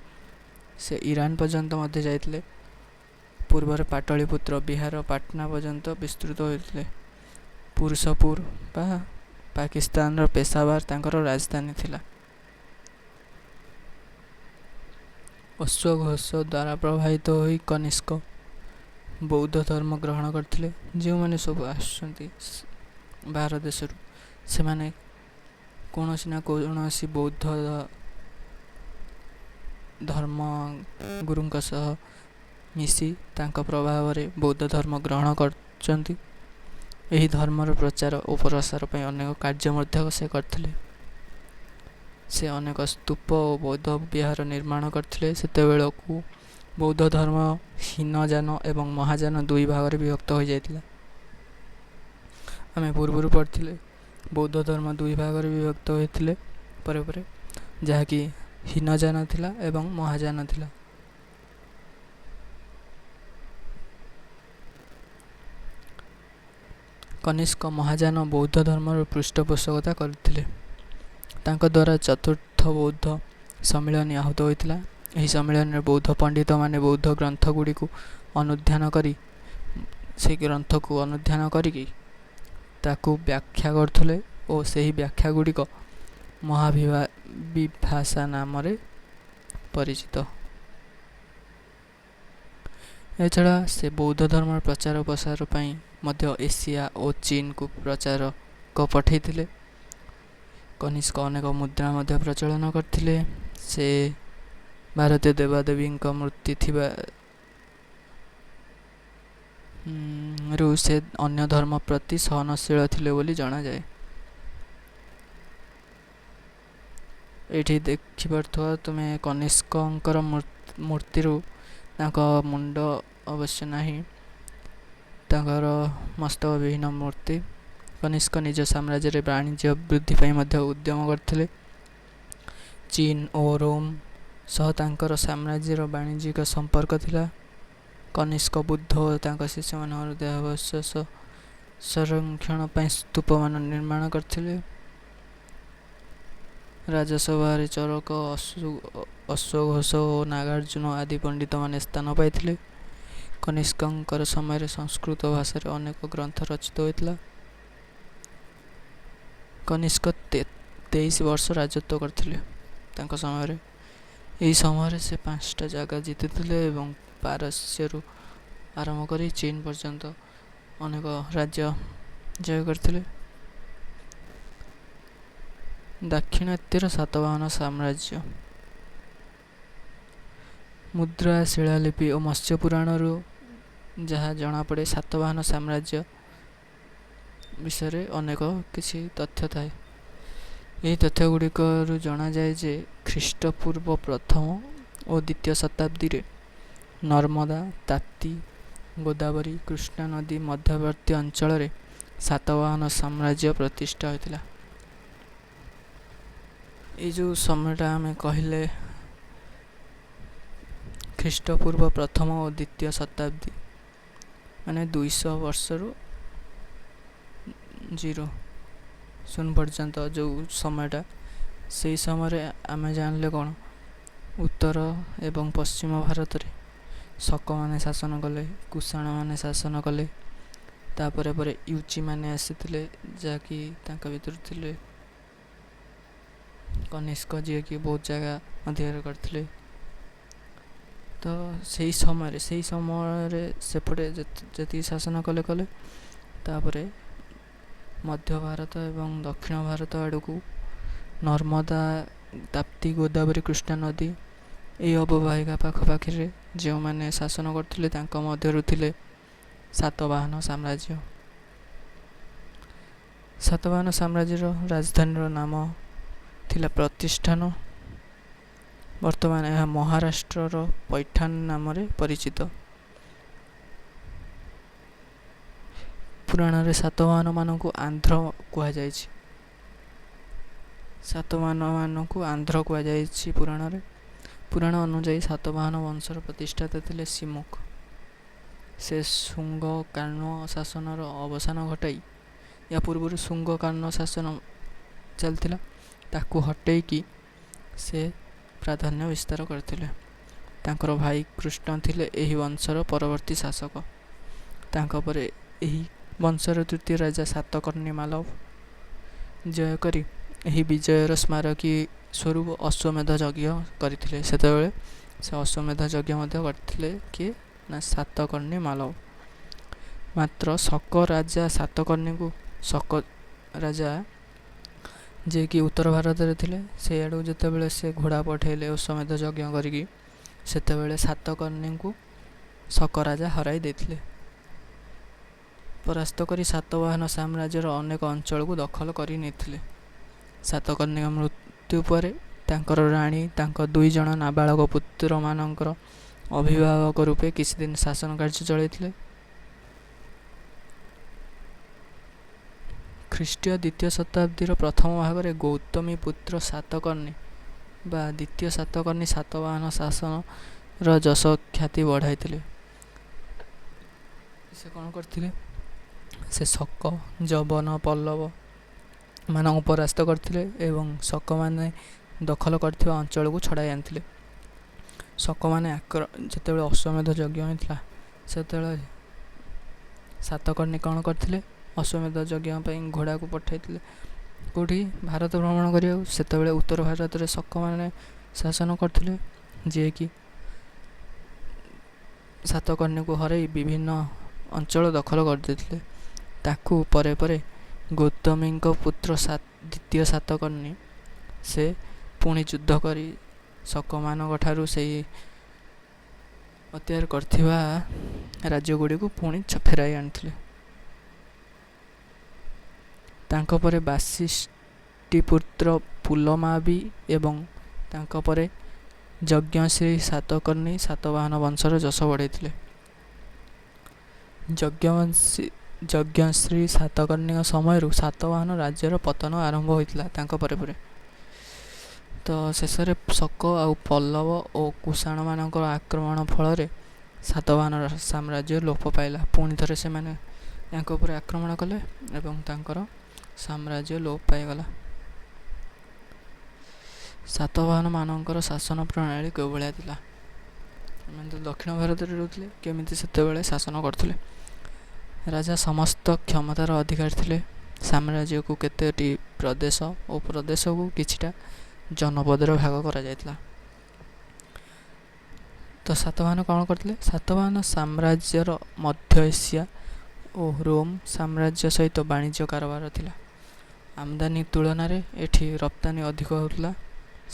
ସେ ଇରାନ ପର୍ଯ୍ୟନ୍ତ ମଧ୍ୟ ଯାଇଥିଲେ। ପୂର୍ବରେ ପାଟଳିପୁତ୍ର, ବିହାର ପାଟନା ପର୍ଯ୍ୟନ୍ତ ବିସ୍ତୃତ ହୋଇଥିଲେ। ପୁରୁଷପୁର ବା ପାକିସ୍ତାନର ପେଶାୱାର ତାଙ୍କର ରାଜଧାନୀ ଥିଲା। ଅଶ୍ୱଘୋଷ ଦ୍ୱାରା ପ୍ରଭାବିତ ହୋଇ କନିଷ୍କ ବୌଦ୍ଧ ଧର୍ମ ଗ୍ରହଣ କରିଥିଲେ। ଯେଉଁମାନେ ସବୁ ଆସୁଛନ୍ତି ବାହାର ଦେଶରୁ, ସେମାନେ କୌଣସି ନା କୌଣସି ବୌଦ୍ଧ ଧର୍ମ ଗୁରୁଙ୍କ ସହ ମିଶି ତାଙ୍କ ପ୍ରଭାବରେ ବୌଦ୍ଧ ଧର୍ମ ଗ୍ରହଣ କରିଛନ୍ତି। ଏହି ଧର୍ମର ପ୍ରଚାର ଓ ପ୍ରସାର ପାଇଁ ଅନେକ କାର୍ଯ୍ୟ ମଧ୍ୟ ସେ କରିଥିଲେ। ସେ ଅନେକ ସ୍ତୂପ ଓ ବୌଦ୍ଧ ବିହାର ନିର୍ମାଣ କରିଥିଲେ। ସେତେବେଳକୁ ବୌଦ୍ଧ ଧର୍ମ ହୀନଯାନ ଏବଂ ମହାଯାନ ଦୁଇ ଭାଗରେ ବିଭକ୍ତ ହୋଇଯାଇଥିଲା। ଆମେ ପୂର୍ବରୁ ପଢ଼ିଥିଲେ ବୌଦ୍ଧ ଧର୍ମ ଦୁଇ ଭାଗରେ ବିଭକ୍ତ ହୋଇଥିଲେ ପରେ ଯାହାକି ହୀନଯାନ ଥିଲା ଏବଂ ମହାଯାନ ଥିଲା। କନିଷ୍କ ମହାଯାନ ବୌଦ୍ଧ ଧର୍ମର ପୃଷ୍ଠପୋଷକତା କରିଥିଲେ। ତାଙ୍କ ଦ୍ୱାରା ଚତୁର୍ଥ ବୌଦ୍ଧ ସମ୍ମିଳନୀ ଆହୁତ ହୋଇଥିଲା। ଏହି ସମ୍ମିଳନୀରେ ବୌଦ୍ଧ ପଣ୍ଡିତମାନେ ବୌଦ୍ଧ ଗ୍ରନ୍ଥଗୁଡ଼ିକୁ ଅନୁଧ୍ୟାନ କରିକି ତାକୁ ବ୍ୟାଖ୍ୟା କରୁଥିଲେ ଓ ସେହି ବ୍ୟାଖ୍ୟା ଗୁଡ଼ିକ ମହାବିଭାଷା ନାମରେ ପରିଚିତ। ଏଛଡ଼ା ସେ ବୌଦ୍ଧ ଧର୍ମର ପ୍ରଚାର ପ୍ରସାର ପାଇଁ ମଧ୍ୟ ଏସିଆ ଓ ଚୀନକୁ ପ୍ରଚାରକ ପଠାଇଥିଲେ। କନିଷ୍କ ଅନେକ ମୁଦ୍ରା ମଧ୍ୟ ପ୍ରଚଳନ କରିଥିଲେ। ସେ ଭାରତୀୟ ଦେବାଦେବୀଙ୍କ ମୂର୍ତ୍ତି ଥିବାରୁ ସେ ଅନ୍ୟ ଧର୍ମ ପ୍ରତି ସହନଶୀଳ ଥିଲେ ବୋଲି ଜଣାଯାଏ। ଏଇଠି ଦେଖିପାରୁଥିବ ତୁମେ କନିଷ୍କଙ୍କର ମୂର୍ତ୍ତିରୁ ତାଙ୍କ ମୁଣ୍ଡ ଅବଶ୍ୟ ନାହିଁ, ତାଙ୍କର ମସ୍ତକବିହୀନ ମୂର୍ତ୍ତି। କନିଷ୍କ ନିଜ ସାମ୍ରାଜ୍ୟରେ ବାଣିଜ୍ୟ ବୃଦ୍ଧି ପାଇଁ ମଧ୍ୟ ଉଦ୍ୟମ କରିଥିଲେ। ଚୀନ ଓ ରୋମ୍ ସହ ତାଙ୍କର ସାମ୍ରାଜ୍ୟର ବାଣିଜ୍ୟିକ ସମ୍ପର୍କ ଥିଲା। କନିଷ୍କ ବୁଦ୍ଧ ଓ ତାଙ୍କ ଶିଷ୍ୟମାନଙ୍କର ଦେହାବଶେଷ ସଂରକ୍ଷଣ ପାଇଁ ସ୍ତୂପମାନ ନିର୍ମାଣ କରିଥିଲେ। ରାଜସଭାରେ ଚରକ, ଅଶ୍ୱଘୋଷ ଓ ନାଗାର୍ଜୁନ ଆଦି ପଣ୍ଡିତମାନେ ସ୍ଥାନ ପାଇଥିଲେ। କନିଷ୍କଙ୍କର ସମୟରେ ସଂସ୍କୃତ ଭାଷାରେ ଅନେକ ଗ୍ରନ୍ଥ ରଚିତ ହୋଇଥିଲା। କନିଷ୍କ 23 ବର୍ଷ ରାଜତ୍ୱ କରିଥିଲେ। ତାଙ୍କ ସମୟରେ ଏହି ସମୟରେ ସେ 5ଟା ଜାଗା ଜିତିଥିଲେ ଏବଂ ପାରସ୍ୟରୁ ଆରମ୍ଭ କରି ଚୀନ ପର୍ଯ୍ୟନ୍ତ ଅନେକ ରାଜ୍ୟ ଜୟ କରିଥିଲେ। ଦାକ୍ଷିଣାତ୍ୟର ସାତବାହନ ସାମ୍ରାଜ୍ୟ। ମୁଦ୍ରା, ଶିଳାଲିପି ଓ ମତ୍ସ୍ୟ ପୁରାଣରୁ ଯାହା ଜଣାପଡ଼େ, ସାତବାହନ ସାମ୍ରାଜ୍ୟ ବିଷୟରେ ଅନେକ କିଛି ତଥ୍ୟ ଥାଏ। ଏହି ତଥ୍ୟଗୁଡ଼ିକରୁ ଜଣାଯାଏ ଯେ ଖ୍ରୀଷ୍ଟପୂର୍ବ ପ୍ରଥମ ଓ ଦ୍ୱିତୀୟ ଶତାବ୍ଦୀରେ ନର୍ମଦା, ତାପ୍ତି, ଗୋଦାବରୀ, କୃଷ୍ଣା ନଦୀ ମଧ୍ୟବର୍ତ୍ତୀ ଅଞ୍ଚଳରେ ସାତବାହନ ସାମ୍ରାଜ୍ୟ ପ୍ରତିଷ୍ଠା ହୋଇଥିଲା। ଏଇ ଯେଉଁ ସମୟଟା ଆମେ କହିଲେ ଖ୍ରୀଷ୍ଟପୂର୍ବ ପ୍ରଥମ ଓ ଦ୍ୱିତୀୟ ଶତାବ୍ଦୀ, ମାନେ 200 ବର୍ଷରୁ 0 ପର୍ଯ୍ୟନ୍ତ ଯେଉଁ ସମୟଟା, ସେହି ସମୟରେ ଆମେ ଜାଣିଲେ କ'ଣ, ଉତ୍ତର ଏବଂ ପଶ୍ଚିମ ଭାରତରେ ଶକମାନେ ଶାସନ କଲେ, କୁଷାଣମାନେ ଶାସନ କଲେ। ତାପରେ ୟୁଚିମାନେ ଆସିଥିଲେ, ଯାହାକି ତାଙ୍କ ଭିତରୁ ଥିଲେ କନିଷ୍କ, ଯିଏକି ବହୁତ ଜାଗା ଅଧିକାର କରିଥିଲେ। ତ ସେହି ସମୟରେ ସେପଟେ ଯେତିକି ଶାସନ କଲେ ତାପରେ ମଧ୍ୟ ଭାରତ ଏବଂ ଦକ୍ଷିଣ ଭାରତ ଆଡ଼କୁ ନର୍ମଦା, ତାପ୍ତି, ଗୋଦାବରୀ, କୃଷ୍ଣା ନଦୀ ଏହି ଅବବାହିକା ପାଖାପାଖିରେ ଯେଉଁମାନେ ଶାସନ କରୁଥିଲେ ତାଙ୍କ ମଧ୍ୟରୁ ଥିଲେ ସାତବାହନ ସାମ୍ରାଜ୍ୟ। ସାତବାହନ ସାମ୍ରାଜ୍ୟର ରାଜଧାନୀର ନାମ ଥିଲା ପ୍ରତିଷ୍ଠାନ। ବର୍ତ୍ତମାନ ଏହା ମହାରାଷ୍ଟ୍ରର ପୈଠାନ ନାମରେ ପରିଚିତ। ପୁରାଣରେ ସାତବାହନମାନଙ୍କୁ ଆନ୍ଧ୍ର କୁହାଯାଇଛି। ପୁରାଣ ଅନୁଯାୟୀ ସାତବାହନ ବଂଶର ପ୍ରତିଷ୍ଠାତା ଥିଲେ ସିମୁକ। ସେ ଶୁଙ୍ଗ କାର୍ଣ୍ଣ ଶାସନର ଅବସାନ ଘଟାଇ, ଏହା ପୂର୍ବରୁ ଶୁଙ୍ଗ କାର୍ଣ୍ଣ ଶାସନ ଚାଲିଥିଲା, ତାକୁ ହଟେଇକି ସେ ପ୍ରାଧାନ୍ୟ ବିସ୍ତାର କରିଥିଲେ। ତାଙ୍କର ଭାଇ କୃଷ୍ଣ ଥିଲେ ଏହି ବଂଶର ପରବର୍ତ୍ତୀ ଶାସକ। ତାଙ୍କ ପରେ ଏହି ବଂଶର ତୃତୀୟ ରାଜା ସାତକର୍ଣ୍ଣି ମାଲବ ଜୟ କରି ଏହି ବିଜୟର ସ୍ମାରକୀ ସ୍ୱରୂପ ଅଶ୍ୱମେଧ ଯଜ୍ଞ କରିଥିଲେ। ସେତେବେଳେ ସେ ଅଶ୍ୱମେଧ ଯଜ୍ଞ ମଧ୍ୟ କରିଥିଲେ କିଏ ନା ସାତକର୍ଣ୍ଣି ମାଲବ। ମାତ୍ର ଶକ ରାଜା ସାତକର୍ଣ୍ଣିଙ୍କୁ, ଶକ ରାଜା ଯିଏକି ଉତ୍ତର ଭାରତରେ ଥିଲେ, ସେଇଆଡ଼କୁ ଯେତେବେଳେ ସେ ଘୋଡ଼ା ପଠାଇଲେ ଅଶ୍ୱମେଧ ଯଜ୍ଞ କରିକି, ସେତେବେଳେ ସାତକର୍ଣ୍ଣିଙ୍କୁ ଶକ ରାଜା ହରାଇ ଦେଇଥିଲେ। ପରାସ୍ତ କରି ସାତବାହନ ସାମ୍ରାଜ୍ୟର ଅନେକ ଅଞ୍ଚଳକୁ ଦଖଲ କରି ନେଇଥିଲେ। ସାତକର୍ଣ୍ଣିଙ୍କ ମୃତ୍ୟୁ ମୃତ୍ୟୁ ପରେ ତାଙ୍କର ରାଣୀ ତାଙ୍କ 2 ଜଣ ନାବାଳକ ପୁତ୍ରମାନଙ୍କର ଅଭିଭାବକ ରୂପେ କିଛି ଦିନ ଶାସନ କାର୍ଯ୍ୟ ଚଳାଇଥିଲେ। ଖ୍ରୀଷ୍ଟୀୟ 2ୟ ଶତାବ୍ଦୀର ପ୍ରଥମ ଭାଗରେ ଗୌତମୀ ପୁତ୍ର ସାତକର୍ଣ୍ଣୀ ବା ଦ୍ୱିତୀୟ ସାତକର୍ଣ୍ଣୀ ସାତବାହନ ଶାସନର ଯଶ ଖ୍ୟାତି ବଢ଼ାଇଥିଲେ। ସେ କ'ଣ କରିଥିଲେ? ସେ ଶକ, ଯବନ, ପଲ୍ଲବ ମାନଙ୍କୁ ପରାସ୍ତ କରିଥିଲେ ଏବଂ ଶକମାନେ ଦଖଲ କରିଥିବା ଅଞ୍ଚଳକୁ ଛଡ଼ାଇ ଆଣିଥିଲେ। ଶକମାନେ ଯେତେବେଳେ ଅଶ୍ୱମେଧ ଯଜ୍ଞ ହୋଇଥିଲା ସେତେବେଳେ ସାତକର୍ଣ୍ଣୀ କ'ଣ କରିଥିଲେ? ଅଶ୍ୱମେଧ ଯଜ୍ଞ ପାଇଁ ଘୋଡ଼ାକୁ ପଠାଇଥିଲେ କେଉଁଠି? ଭାରତ ଭ୍ରମଣ କରିବାକୁ। ସେତେବେଳେ ଉତ୍ତର ଭାରତରେ ଶକମାନେ ଶାସନ କରିଥିଲେ, ଯିଏକି ସାତକର୍ଣ୍ଣୀକୁ ହରାଇ ବିଭିନ୍ନ ଅଞ୍ଚଳ ଦଖଲ କରିଦେଇଥିଲେ। ତାକୁ ପରେ ପରେ ଗୌତମୀଙ୍କ ପୁତ୍ର 2ୟ ସାତକର୍ଣ୍ଣୀ ସେ ପୁଣି ଯୁଦ୍ଧ କରି ଶକମାନଙ୍କ ଠାରୁ ସେହି ଅକ୍ତିଆର କରିଥିବା ରାଜ୍ୟଗୁଡ଼ିକୁ ପୁଣି ଫେରାଇ ଆଣିଥିଲେ। ତାଙ୍କ ପରେ ବାଷିଷ୍ଠିପୁତ୍ର ପୁଲମାବୀ ଏବଂ ତାଙ୍କ ପରେ ଯଜ୍ଞଶ୍ରୀ ସାତକର୍ଣ୍ଣୀ ସାତବାହନ ବଂଶର ଯଶ ବଢ଼ାଇଥିଲେ। ଯଜ୍ଞଶ୍ରୀ ସାତକର୍ଣ୍ଣୀଙ୍କ ସମୟରୁ ସାତବାହନ ରାଜ୍ୟର ପତନ ଆରମ୍ଭ ହୋଇଥିଲା ତାଙ୍କ ପରେ ପରେ। ତ ଶେଷରେ ଶକ ଆଉ ପଲ୍ଲବ ଓ କୁଷାଣମାନଙ୍କର ଆକ୍ରମଣ ଫଳରେ ସାତବାହନ ସାମ୍ରାଜ୍ୟ ଲୋପ ପାଇଲା। ପୁଣି ଥରେ ସେମାନେ ତାଙ୍କ ଉପରେ ଆକ୍ରମଣ କଲେ ଏବଂ ତାଙ୍କର ସାମ୍ରାଜ୍ୟ ଲୋପ ପାଇଗଲା। ସାତବାହନମାନଙ୍କର ଶାସନ ପ୍ରଣାଳୀ କେଉଁଭଳିଆ ଥିଲା? ସେମାନେ ତ ଦକ୍ଷିଣ ଭାରତରେ ରହୁଥିଲେ, କେମିତି ସେତେବେଳେ ଶାସନ କରୁଥିଲେ? ରାଜା ସମସ୍ତ କ୍ଷମତାର ଅଧିକାରୀ ଥିଲେ। ସାମ୍ରାଜ୍ୟକୁ କେତୋଟି ପ୍ରଦେଶ ଓ ପ୍ରଦେଶକୁ କିଛିଟା ଜନପଦରେ ଭାଗ କରାଯାଇଥିଲା। ତ ସାତବାହନ କ'ଣ କରିଥିଲେ? ସାତବାହନ ସାମ୍ରାଜ୍ୟର ମଧ୍ୟ ଏସିଆ ଓ ରୋମ୍ ସାମ୍ରାଜ୍ୟ ସହିତ ବାଣିଜ୍ୟ କାରବାର ଥିଲା। ଆମଦାନୀ ତୁଳନାରେ ଏଠି ରପ୍ତାନି ଅଧିକ ହେଉଥିଲା।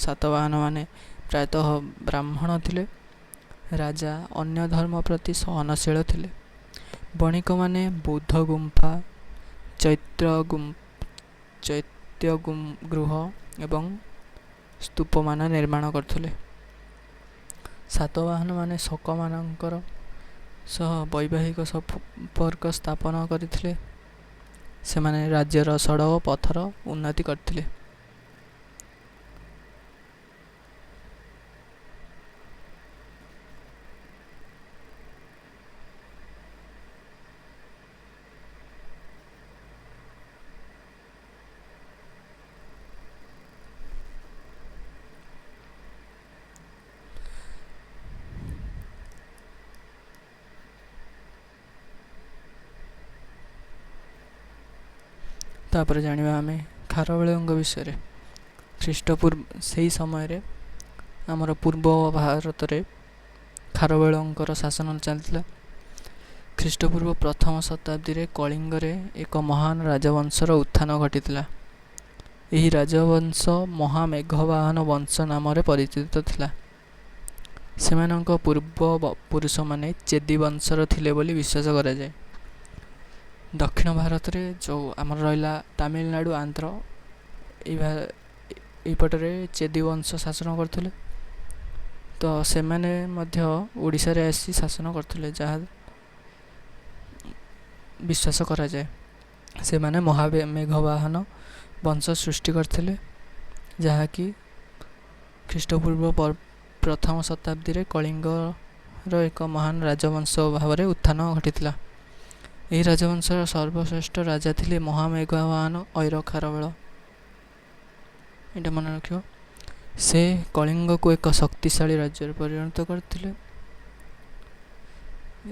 ସାତବାହନମାନେ ପ୍ରାୟତଃ ବ୍ରାହ୍ମଣ ଥିଲେ। ରାଜା ଅନ୍ୟ ଧର୍ମ ପ୍ରତି ସହନଶୀଳ ଥିଲେ। ବଣିକମାନେ ବୌଦ୍ଧ ଗୁମ୍ଫା, ଚୈତ୍ୟ ଗୃହ ଏବଂ ସ୍ତୂପମାନ ନିର୍ମାଣ କରୁଥିଲେ। ସାତବାହନମାନେ ଶକମାନଙ୍କର ସହ ବୈବାହିକ ସମ୍ପର୍କ ସ୍ଥାପନ କରିଥିଲେ। ସେମାନେ ରାଜ୍ୟର ସଡ଼କ ପଥର ଉନ୍ନତି କରିଥିଲେ। ତାପରେ ଜାଣିବା ଆମେ ଖାରବେଳଙ୍କ ବିଷୟରେ। ସେହି ସମୟରେ ଆମର ପୂର୍ବ ଭାରତରେ ଖାରବେଳଙ୍କର ଶାସନ ଚାଲିଥିଲା। ଖ୍ରୀଷ୍ଟପୂର୍ବ ପ୍ରଥମ ଶତାବ୍ଦୀରେ କଳିଙ୍ଗରେ ଏକ ମହାନ ରାଜବଂଶର ଉତ୍ଥାନ ଘଟିଥିଲା। ଏହି ରାଜବଂଶ ମହାମେଘବାହନ ବଂଶ ନାମରେ ପରିଚିତ ଥିଲା। ସେମାନଙ୍କ ପୂର୍ବ ପୁରୁଷମାନେ ଚେଦି ବଂଶର ଥିଲେ ବୋଲି ବିଶ୍ୱାସ କରାଯାଏ। ଦକ୍ଷିଣ ଭାରତରେ ଯେଉଁ ଆମର ରହିଲା ତାମିଲନାଡ଼ୁ, ଆନ୍ଧ୍ର, ଏଇପଟରେ ଚେଦି ବଂଶ ଶାସନ କରୁଥିଲେ। ତ ସେମାନେ ମଧ୍ୟ ଓଡ଼ିଶାରେ ଆସି ଶାସନ କରୁଥିଲେ, ଯାହା ବିଶ୍ୱାସ କରାଯାଏ। ସେମାନେ ମହାମେଘବାହନ ବଂଶ ସୃଷ୍ଟି କରିଥିଲେ, ଯାହାକି ଖ୍ରୀଷ୍ଟପୂର୍ବ ପ୍ରଥମ ଶତାବ୍ଦୀରେ କଳିଙ୍ଗର ଏକ ମହାନ ରାଜବଂଶ ଭାବରେ ଉତ୍ଥାନ ଘଟିଥିଲା। ଏହି ରାଜବଂଶର ସର୍ବଶ୍ରେଷ୍ଠ ରାଜା ଥିଲେ ମହାମେଘବାହନ ଐର ଖାରବେଳ। ଏଇଟା ମନେ ରଖିବ। ସେ କଳିଙ୍ଗକୁ ଏକ ଶକ୍ତିଶାଳୀ ରାଜ୍ୟରେ ପରିଣତ କରିଥିଲେ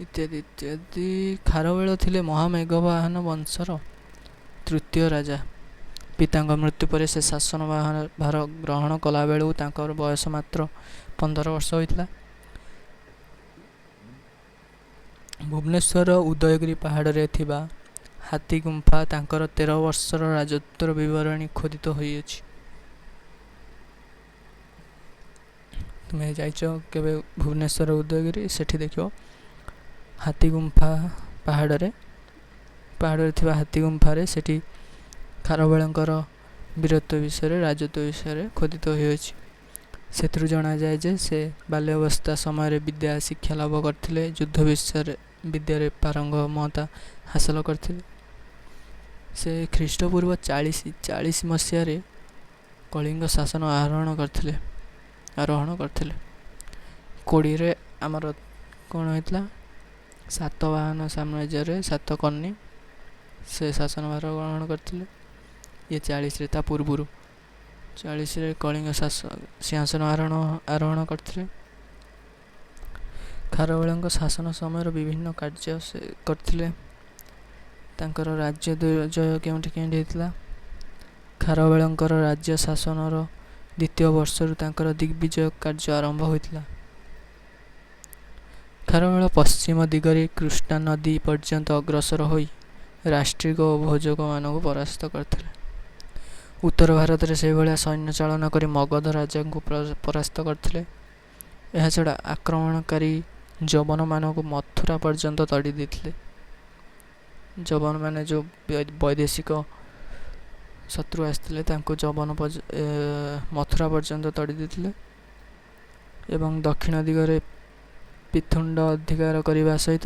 ଇତ୍ୟାଦି ଇତ୍ୟାଦି। ଖାରବେଳ ଥିଲେ ମହାମେଘବାହନ ବଂଶର ତୃତୀୟ ରାଜା। ପିତାଙ୍କ ମୃତ୍ୟୁ ପରେ ସେ ଶାସନ ଭାର ଗ୍ରହଣ କଲାବେଳକୁ ତାଙ୍କର ବୟସ ମାତ୍ର 15 ବର୍ଷ ହୋଇଥିଲା। ଭୁବନେଶ୍ୱର ଉଦୟଗିରି ପାହାଡ଼ରେ ଥିବା ହାତୀ ଗୁମ୍ଫା ତାଙ୍କର 13 ବର୍ଷର ରାଜତ୍ୱର ବିବରଣୀ ଖୋଦିତ ହୋଇଅଛି। ତୁମେ ଯାଇଛ କେବେ ଭୁବନେଶ୍ୱର ଉଦୟଗିରି? ସେଠି ଦେଖିବ ହାତୀ ଗୁମ୍ଫା ପାହାଡ଼ରେ ଥିବା ହାତୀ ଗୁମ୍ଫାରେ ସେଠି ଖାରବେଳଙ୍କର ବୀରତ୍ୱ ବିଷୟରେ, ରାଜତ୍ୱ ବିଷୟରେ ଖୋଦିତ ହୋଇଅଛି। ସେଥିରୁ ଜଣାଯାଏ ଯେ ସେ ବାଲ୍ୟାବସ୍ଥା ସମୟରେ ବିଦ୍ୟା ଶିକ୍ଷା ଲାଭ କରିଥିଲେ, ଯୁଦ୍ଧ ବିଦ୍ୟାରେ ପାରଙ୍ଗମତା ହାସଲ କରିଥିଲେ। ସେ ଖ୍ରୀଷ୍ଟପୂର୍ବ 40 ମସିହାରେ କଳିଙ୍ଗ ଶାସନ ଆରୋହଣ କରିଥିଲେ। 20ରେ ଆମର କ'ଣ ହେଇଥିଲା, ସାତବାହନ ସାମ୍ରାଜ୍ୟରେ ସାତକର୍ଣ୍ଣି ସେ ଶାସନଭାର ଗ୍ରହଣ କରିଥିଲେ। ଇଏ 40ରେ, ତା ପୂର୍ବରୁ 40ରେ କଳିଙ୍ଗ ସିଂହାସନ ଆରୋହଣ କରିଥିଲେ। ଖାରବେଳଙ୍କ ଶାସନ ସମୟର ବିଭିନ୍ନ କାର୍ଯ୍ୟ ସେ କରିଥିଲେ। ତାଙ୍କର ରାଜ୍ୟ ଜୟ କେଉଁଠି ହେଇଥିଲା? ଖାରବେଳଙ୍କର ରାଜ୍ୟ ଶାସନର ଦ୍ୱିତୀୟ ବର୍ଷରୁ ତାଙ୍କର ଦିଗ୍ବିଜୟ କାର୍ଯ୍ୟ ଆରମ୍ଭ ହୋଇଥିଲା। ଖାରବେଳ ପଶ୍ଚିମ ଦିଗରେ କୃଷ୍ଣା ନଦୀ ପର୍ଯ୍ୟନ୍ତ ଅଗ୍ରସର ହୋଇ ରାଷ୍ଟ୍ରିକ ଓ ଭୋଜକମାନଙ୍କୁ ପରାସ୍ତ କରିଥିଲେ। ଉତ୍ତର ଭାରତରେ ସେହିଭଳିଆ ସୈନ୍ୟ ଚାଳନ କରି ମଗଧ ରାଜାଙ୍କୁ ପରାସ୍ତ କରିଥିଲେ। ଏହାଛଡ଼ା ଆକ୍ରମଣକାରୀ ଯବନମାନଙ୍କୁ ମଥୁରା ପର୍ଯ୍ୟନ୍ତ ତଡ଼ି ଦେଇଥିଲେ। ଯବନମାନେ ଯେଉଁ ବୈଦେଶିକ ଶତ୍ରୁ ଆସିଥିଲେ ତାଙ୍କୁ ମଥୁରା ପର୍ଯ୍ୟନ୍ତ ତଡ଼ି ଦେଇଥିଲେ ଏବଂ ଦକ୍ଷିଣ ଦିଗରେ ପିଥୁଣ୍ଡ ଅଧିକାର କରିବା ସହିତ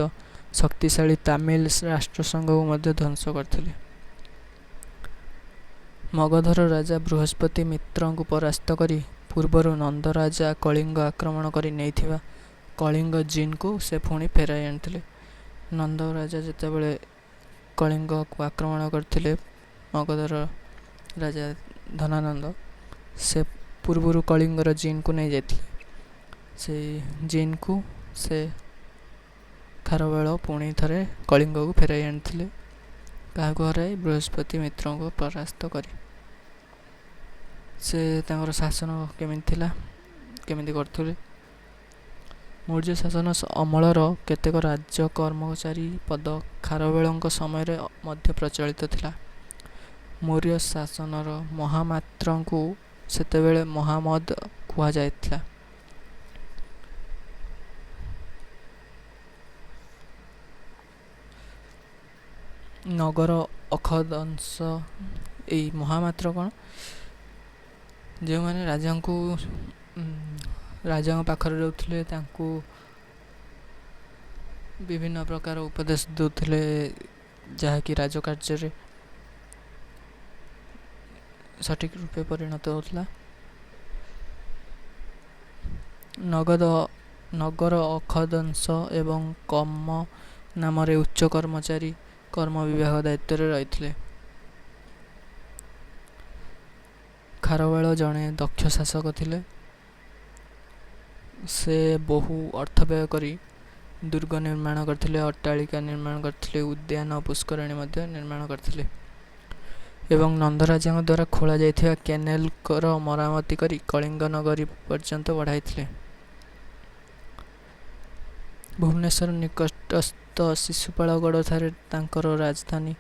ଶକ୍ତିଶାଳୀ ତାମିଲ ରାଷ୍ଟ୍ରସଂଘକୁ ମଧ୍ୟ ଧ୍ୱଂସ କରିଥିଲେ। ମଗଧର ରାଜା ବୃହସ୍ପତି ମିତ୍ରଙ୍କୁ ପରାସ୍ତ କରି ପୂର୍ବରୁ ନନ୍ଦ ରାଜା କଳିଙ୍ଗ ଆକ୍ରମଣ କରି ନେଇଥିବା କଳିଙ୍ଗ ଜିନ୍କୁ ସେ ପୁଣି ଫେରାଇ ଆଣିଥିଲେ। ନନ୍ଦ ରାଜା ଯେତେବେଳେ କଳିଙ୍ଗକୁ ଆକ୍ରମଣ କରିଥିଲେ, ମଗଧର ରାଜା ଧନାନନ୍ଦ ସେ ପୂର୍ବରୁ କଳିଙ୍ଗର ଜିନ୍କୁ ନେଇଯାଇଥିଲେ। ସେଇ ଜିନ୍କୁ ସେ ଖାରବେଳ ପୁଣି ଥରେ କଳିଙ୍ଗକୁ ଫେରାଇ ଆଣିଥିଲେ। କାହାକୁ ହରାଇ? ବୃହସ୍ପତି ମିତ୍ରଙ୍କୁ ପରାସ୍ତ କରି। ସେ ତାଙ୍କର ଶାସନ କେମିତି କରୁଥିଲେ? ମୌର୍ଯ୍ୟ ଶାସନ ଅମଳର କେତେକ ରାଜ୍ୟ କର୍ମଚାରୀ ପଦ ଖାରବେଳଙ୍କ ସମୟରେ ମଧ୍ୟ ପ୍ରଚଳିତ ଥିଲା। ମୌର୍ଯ୍ୟ ଶାସନର ମହାମାତ୍ରଙ୍କୁ ସେତେବେଳେ ମହାମଦ କୁହାଯାଇଥିଲା। ନଗର ଅଖଦଂଶ। ଏଇ ମହାମାତ୍ର କ'ଣ? ଯେଉଁମାନେ ରାଜାଙ୍କ ପାଖରେ ରହୁଥିଲେ, ତାଙ୍କୁ ବିଭିନ୍ନ ପ୍ରକାର ଉପଦେଶ ଦେଉଥିଲେ, ଯାହାକି ରାଜକାର୍ଯ୍ୟରେ ସଠିକ୍ ରୂପେ ପରିଣତ ହେଉଥିଲା। ନଗର ଅଖଦଂଶ ଏବଂ କମ ନାମରେ ଉଚ୍ଚ କର୍ମଚାରୀ କର୍ମ ବିଭାଗ ଦାୟିତ୍ୱରେ ରହିଥିଲେ। ଖାରବେଳ ଜଣେ ଦକ୍ଷ ଶାସକ ଥିଲେ। ସେ ବହୁ ଅର୍ଥ ବ୍ୟୟ କରି ଦୁର୍ଗ ନିର୍ମାଣ କରିଥିଲେ, ଅଟ୍ଟାଳିକା ନିର୍ମାଣ କରିଥିଲେ, ଉଦ୍ୟାନ ପୁଷ୍କରିଣୀ ମଧ୍ୟ ନିର୍ମାଣ କରିଥିଲେ ଏବଂ ନନ୍ଦରାଜାଙ୍କ ଦ୍ୱାରା ଖୋଳା ଯାଇଥିବା କେନେଲର ମରାମତି କରି କଳିଙ୍ଗ ନଗରୀ ପର୍ଯ୍ୟନ୍ତ ବଢ଼ାଇଥିଲେ। ଭୁବନେଶ୍ୱର ନିକଟସ୍ଥ ଶିଶୁପାଳଗଡ଼ଠାରେ ତାଙ୍କର ରାଜଧାନୀ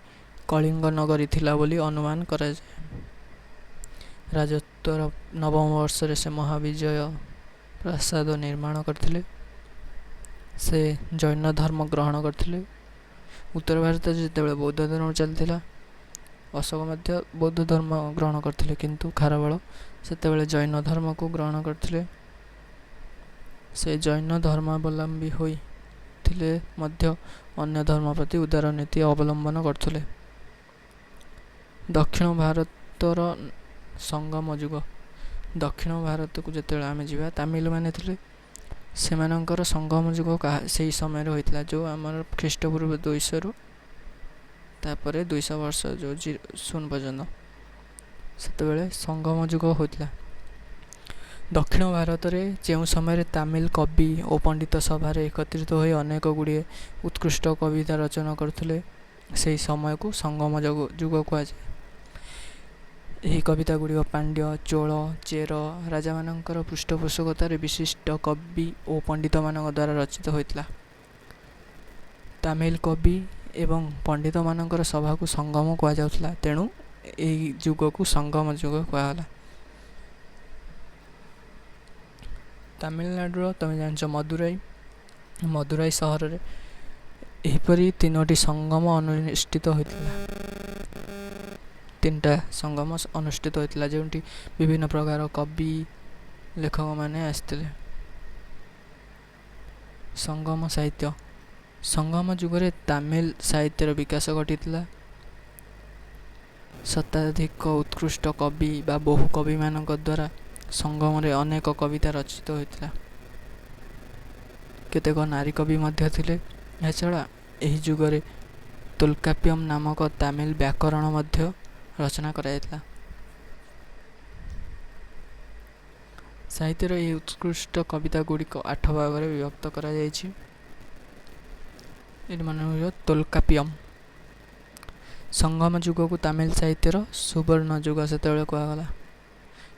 କଳିଙ୍ଗ ନଗରୀ ଥିଲା ବୋଲି ଅନୁମାନ କରାଯାଏ। ରାଜତ୍ୱର ନବମ ବର୍ଷରେ ସେ ମହାବିଜୟ ପ୍ରାସାଦ ନିର୍ମାଣ କରିଥିଲେ। ସେ ଜୈନ ଧର୍ମ ଗ୍ରହଣ କରିଥିଲେ। ଉତ୍ତର ଭାରତରେ ଯେତେବେଳେ ବୌଦ୍ଧ ଧର୍ମ ଚାଲିଥିଲା, ଅଶୋକ ମଧ୍ୟ ବୌଦ୍ଧ ଧର୍ମ ଗ୍ରହଣ କରିଥିଲେ, କିନ୍ତୁ ଖାରବେଳ ସେତେବେଳେ ଜୈନ ଧର୍ମକୁ ଗ୍ରହଣ କରିଥିଲେ। ସେ ଜୈନ ଧର୍ମାବଲମ୍ବୀ ହୋଇଥିଲେ ମଧ୍ୟ ଅନ୍ୟ ଧର୍ମ ପ୍ରତି ଉଦାର ନୀତି ଅବଲମ୍ବନ କରୁଥିଲେ। ଦକ୍ଷିଣ ଭାରତର ସଙ୍ଗମ ଯୁଗ। ଦକ୍ଷିଣ ଭାରତକୁ ଯେତେବେଳେ ଆମେ ଯିବା, ତାମିଲମାନେ ଥିଲେ, ସେମାନଙ୍କର ସଙ୍ଗମ ଯୁଗ ସେହି ସମୟରେ ହୋଇଥିଲା, ଯେଉଁ ଆମର ଖ୍ରୀଷ୍ଟପୂର୍ବ 200ରୁ ତାପରେ 200 ବର୍ଷ ଯେଉଁ 0 ପର୍ଯ୍ୟନ୍ତ, ସେତେବେଳେ ସଙ୍ଗମ ଯୁଗ ହୋଇଥିଲା। ଦକ୍ଷିଣ ଭାରତରେ ଯେଉଁ ସମୟରେ ତାମିଲ କବି ଓ ପଣ୍ଡିତ ସଭାରେ ଏକତ୍ରିତ ହୋଇ ଅନେକ ଗୁଡ଼ିଏ ଉତ୍କୃଷ୍ଟ କବିତା ରଚନା କରୁଥିଲେ, ସେହି ସମୟକୁ ସଙ୍ଗମ ଯୁଗ କୁହାଯାଏ। ଏହି କବିତା ଗୁଡ଼ିକ ପାଣ୍ଡ୍ୟ, ଚୋଳ, ଚେର ରାଜାମାନଙ୍କର ପୃଷ୍ଠପୋଷକତାରେ ବିଶିଷ୍ଟ କବି ଓ ପଣ୍ଡିତମାନଙ୍କ ଦ୍ୱାରା ରଚିତ ହୋଇଥିଲା। ତାମିଲ କବି ଏବଂ ପଣ୍ଡିତମାନଙ୍କର ସଭାକୁ ସଙ୍ଗମ କୁହାଯାଉଥିଲା, ତେଣୁ ଏହି ଯୁଗକୁ ସଙ୍ଗମ ଯୁଗ କୁହାଗଲା। ତାମିଲନାଡୁର ତମେ ଜାଣିଛ ମଦୁରାଇ ସହରରେ ଏହିପରି 3ଟି ସଙ୍ଗମ ଅନୁଷ୍ଠିତ ହୋଇଥିଲା। ତିନିଟା ସଙ୍ଗମ ଅନୁଷ୍ଠିତ ହୋଇଥିଲା, ଯେଉଁଠି ବିଭିନ୍ନ ପ୍ରକାର କବି ଲେଖକମାନେ ଆସିଥିଲେ। ସଙ୍ଗମ ସାହିତ୍ୟ। ସଙ୍ଗମ ଯୁଗରେ ତାମିଲ ସାହିତ୍ୟର ବିକାଶ ଘଟିଥିଲା। ଶତାଧିକ ଉତ୍କୃଷ୍ଟ କବି ବା ବହୁ କବିମାନଙ୍କ ଦ୍ୱାରା ସଙ୍ଗମରେ ଅନେକ କବିତା ରଚିତ ହୋଇଥିଲା। କେତେକ ନାରୀ କବି ମଧ୍ୟ ଥିଲେ। ଏହାଛଡ଼ା ଏହି ଯୁଗରେ ତୋଲ୍କାପ୍ପିୟମ୍ ନାମକ ତାମିଲ ବ୍ୟାକରଣ ମଧ୍ୟ ରଚନା କରାଯାଇଥିଲା। ସାହିତ୍ୟର ଏହି ଉତ୍କୃଷ୍ଟ କବିତା ଗୁଡ଼ିକ 8 ଭାଗରେ ବିଭକ୍ତ କରାଯାଇଛି। ଏମାନଙ୍କର ତୋଲ୍କାପ୍ପିୟମ୍। ସଙ୍ଗମ ଯୁଗକୁ ତାମିଲ ସାହିତ୍ୟର ସୁବର୍ଣ୍ଣ ଯୁଗ ସେତେବେଳେ କୁହାଗଲା।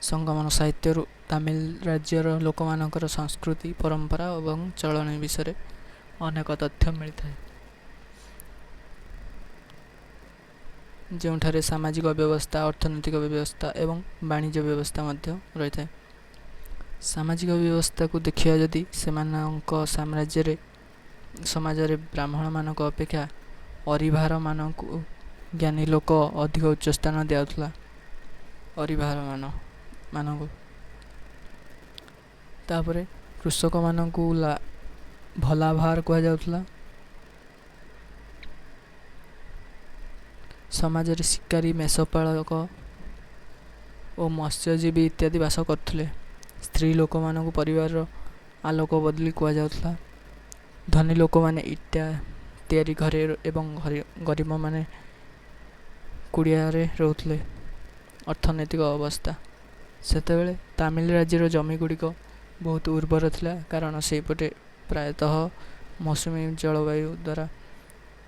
ସଙ୍ଗମ ସାହିତ୍ୟରୁ ତାମିଲ ରାଜ୍ୟର ଲୋକମାନଙ୍କର ସଂସ୍କୃତି, ପରମ୍ପରା ଏବଂ ଚଳଣି ବିଷୟରେ ଅନେକ ତଥ୍ୟ ମିଳିଥାଏ, ଯେଉଁଠାରେ ସାମାଜିକ ବ୍ୟବସ୍ଥା, ଅର୍ଥନୈତିକ ବ୍ୟବସ୍ଥା ଏବଂ ବାଣିଜ୍ୟ ବ୍ୟବସ୍ଥା ମଧ୍ୟ ରହିଥାଏ। ସାମାଜିକ ବ୍ୟବସ୍ଥାକୁ ଦେଖିବା ଯଦି, ସେମାନଙ୍କ ସମାଜରେ ବ୍ରାହ୍ମଣମାନଙ୍କ ଅପେକ୍ଷା ଅରିଭାରମାନଙ୍କୁ ଜ୍ଞାନୀ ଲୋକ ଅଧିକ ଉଚ୍ଚ ସ୍ଥାନ ଦିଆଯାଉଥିଲା। ଅରିଭାରମାନଙ୍କୁ। ତାପରେ କୃଷକମାନଙ୍କୁ ଭଲାଭାର କୁହାଯାଉଥିଲା। ସମାଜରେ ଶିକାରୀ, ମେଷପାଳକ ଓ ମତ୍ସ୍ୟଜୀବୀ ଇତ୍ୟାଦି ବାସ କରୁଥିଲେ। ସ୍ତ୍ରୀ ଲୋକମାନଙ୍କୁ ପରିବାରର ଆଲୋକ ବୋଲି କୁହାଯାଉଥିଲା। ଧନୀ ଲୋକମାନେ ଇଟା ତିଆରି ଘରେ ଏବଂ ଗରିବମାନେ କୁଡ଼ିଆରେ ରହୁଥିଲେ। ଅର୍ଥନୈତିକ ଅବସ୍ଥା। ସେତେବେଳେ ତାମିଲ ରାଜ୍ୟର ଜମିଗୁଡ଼ିକ ବହୁତ ଉର୍ବର ଥିଲା, କାରଣ ସେହିପଟେ ପ୍ରାୟତଃ ମୌସୁମୀ ଜଳବାୟୁ ଦ୍ୱାରା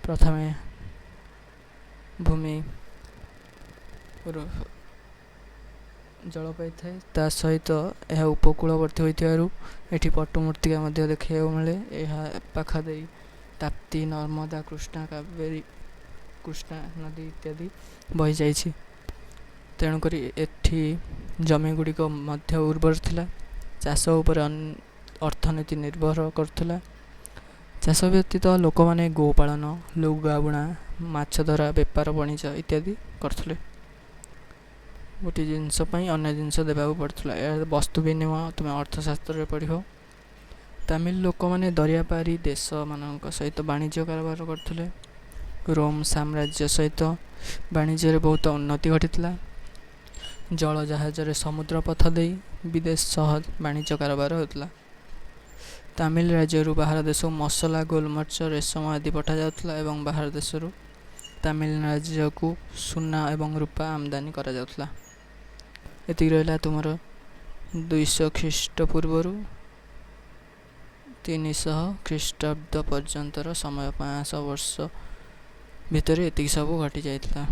ପ୍ରଥମେ ଭୂମି ଜଳ ପାଇଥାଏ। ତା ସହିତ ଏହା ଉପକୂଳବର୍ତ୍ତୀ ହୋଇଥିବାରୁ ଏଠି ପଟୁ ମୃତ୍ତିକା ମଧ୍ୟ ଦେଖିବାକୁ ମିଳେ। ଏହା ପାଖ ଦେଇ ତାପ୍ତି, ନର୍ମଦା, କୃଷ୍ଣା, କାବେରୀ, କୃଷ୍ଣା ନଦୀ ଇତ୍ୟାଦି ବହିଯାଇଛି। ତେଣୁକରି ଏଠି ଜମିଗୁଡ଼ିକ ମଧ୍ୟ ଉର୍ବର ଥିଲା। ଚାଷ ଉପରେ ଅର୍ଥନୀତି ନିର୍ଭର କରୁଥିଲା। ଚାଷ ବ୍ୟତୀତ ଲୋକମାନେ ଗୋପାଳନ, ଲୁଗା ବୁଣା, ମାଛ ଧରା, ବେପାର ବଣିଜ ଇତ୍ୟାଦି କରୁଥିଲେ। ଗୋଟିଏ ଜିନିଷ ପାଇଁ ଅନ୍ୟ ଜିନିଷ ଦେବାକୁ ପଡ଼ୁଥିଲା। ଏହା ବସ୍ତୁ ବିନିମୟ ତୁମେ ଅର୍ଥଶାସ୍ତ୍ରରେ ପଢ଼ିବ। ତାମିଲ ଲୋକମାନେ ଦରିଆ ପାରି ଦେଶମାନଙ୍କ ସହିତ ବାଣିଜ୍ୟ କାରବାର କରୁଥିଲେ। ରୋମ୍ ସାମ୍ରାଜ୍ୟ ସହିତ ବାଣିଜ୍ୟରେ ବହୁତ ଉନ୍ନତି ଘଟିଥିଲା। ଜଳ ଜାହାଜରେ ସମୁଦ୍ର ପଥ ଦେଇ ବିଦେଶ ସହ ବାଣିଜ୍ୟ କାରବାର ହେଉଥିଲା। ତାମିଲ ରାଜ୍ୟରୁ ବାହାର ଦେଶକୁ ମସଲା, ଗୋଲମରିଚ, ରେଶମ ଆଦି ପଠାଯାଉଥିଲା ଏବଂ ବାହାର ଦେଶରୁ ତାମିଲ ରାଜ୍ୟକୁ ସୁନା ଏବଂ ରୂପା ଆମଦାନୀ କରାଯାଉଥିଲା। ଏତିକି ରହିଲା ତୁମର 200 ଖ୍ରୀଷ୍ଟପୂର୍ବରୁ 300 ଖ୍ରୀଷ୍ଟାବ୍ଦ ପର୍ଯ୍ୟନ୍ତର ସମୟ। 500 ବର୍ଷ ଭିତରେ ଏତିକି ସବୁ ଘଟି ଯାଇଥିଲା।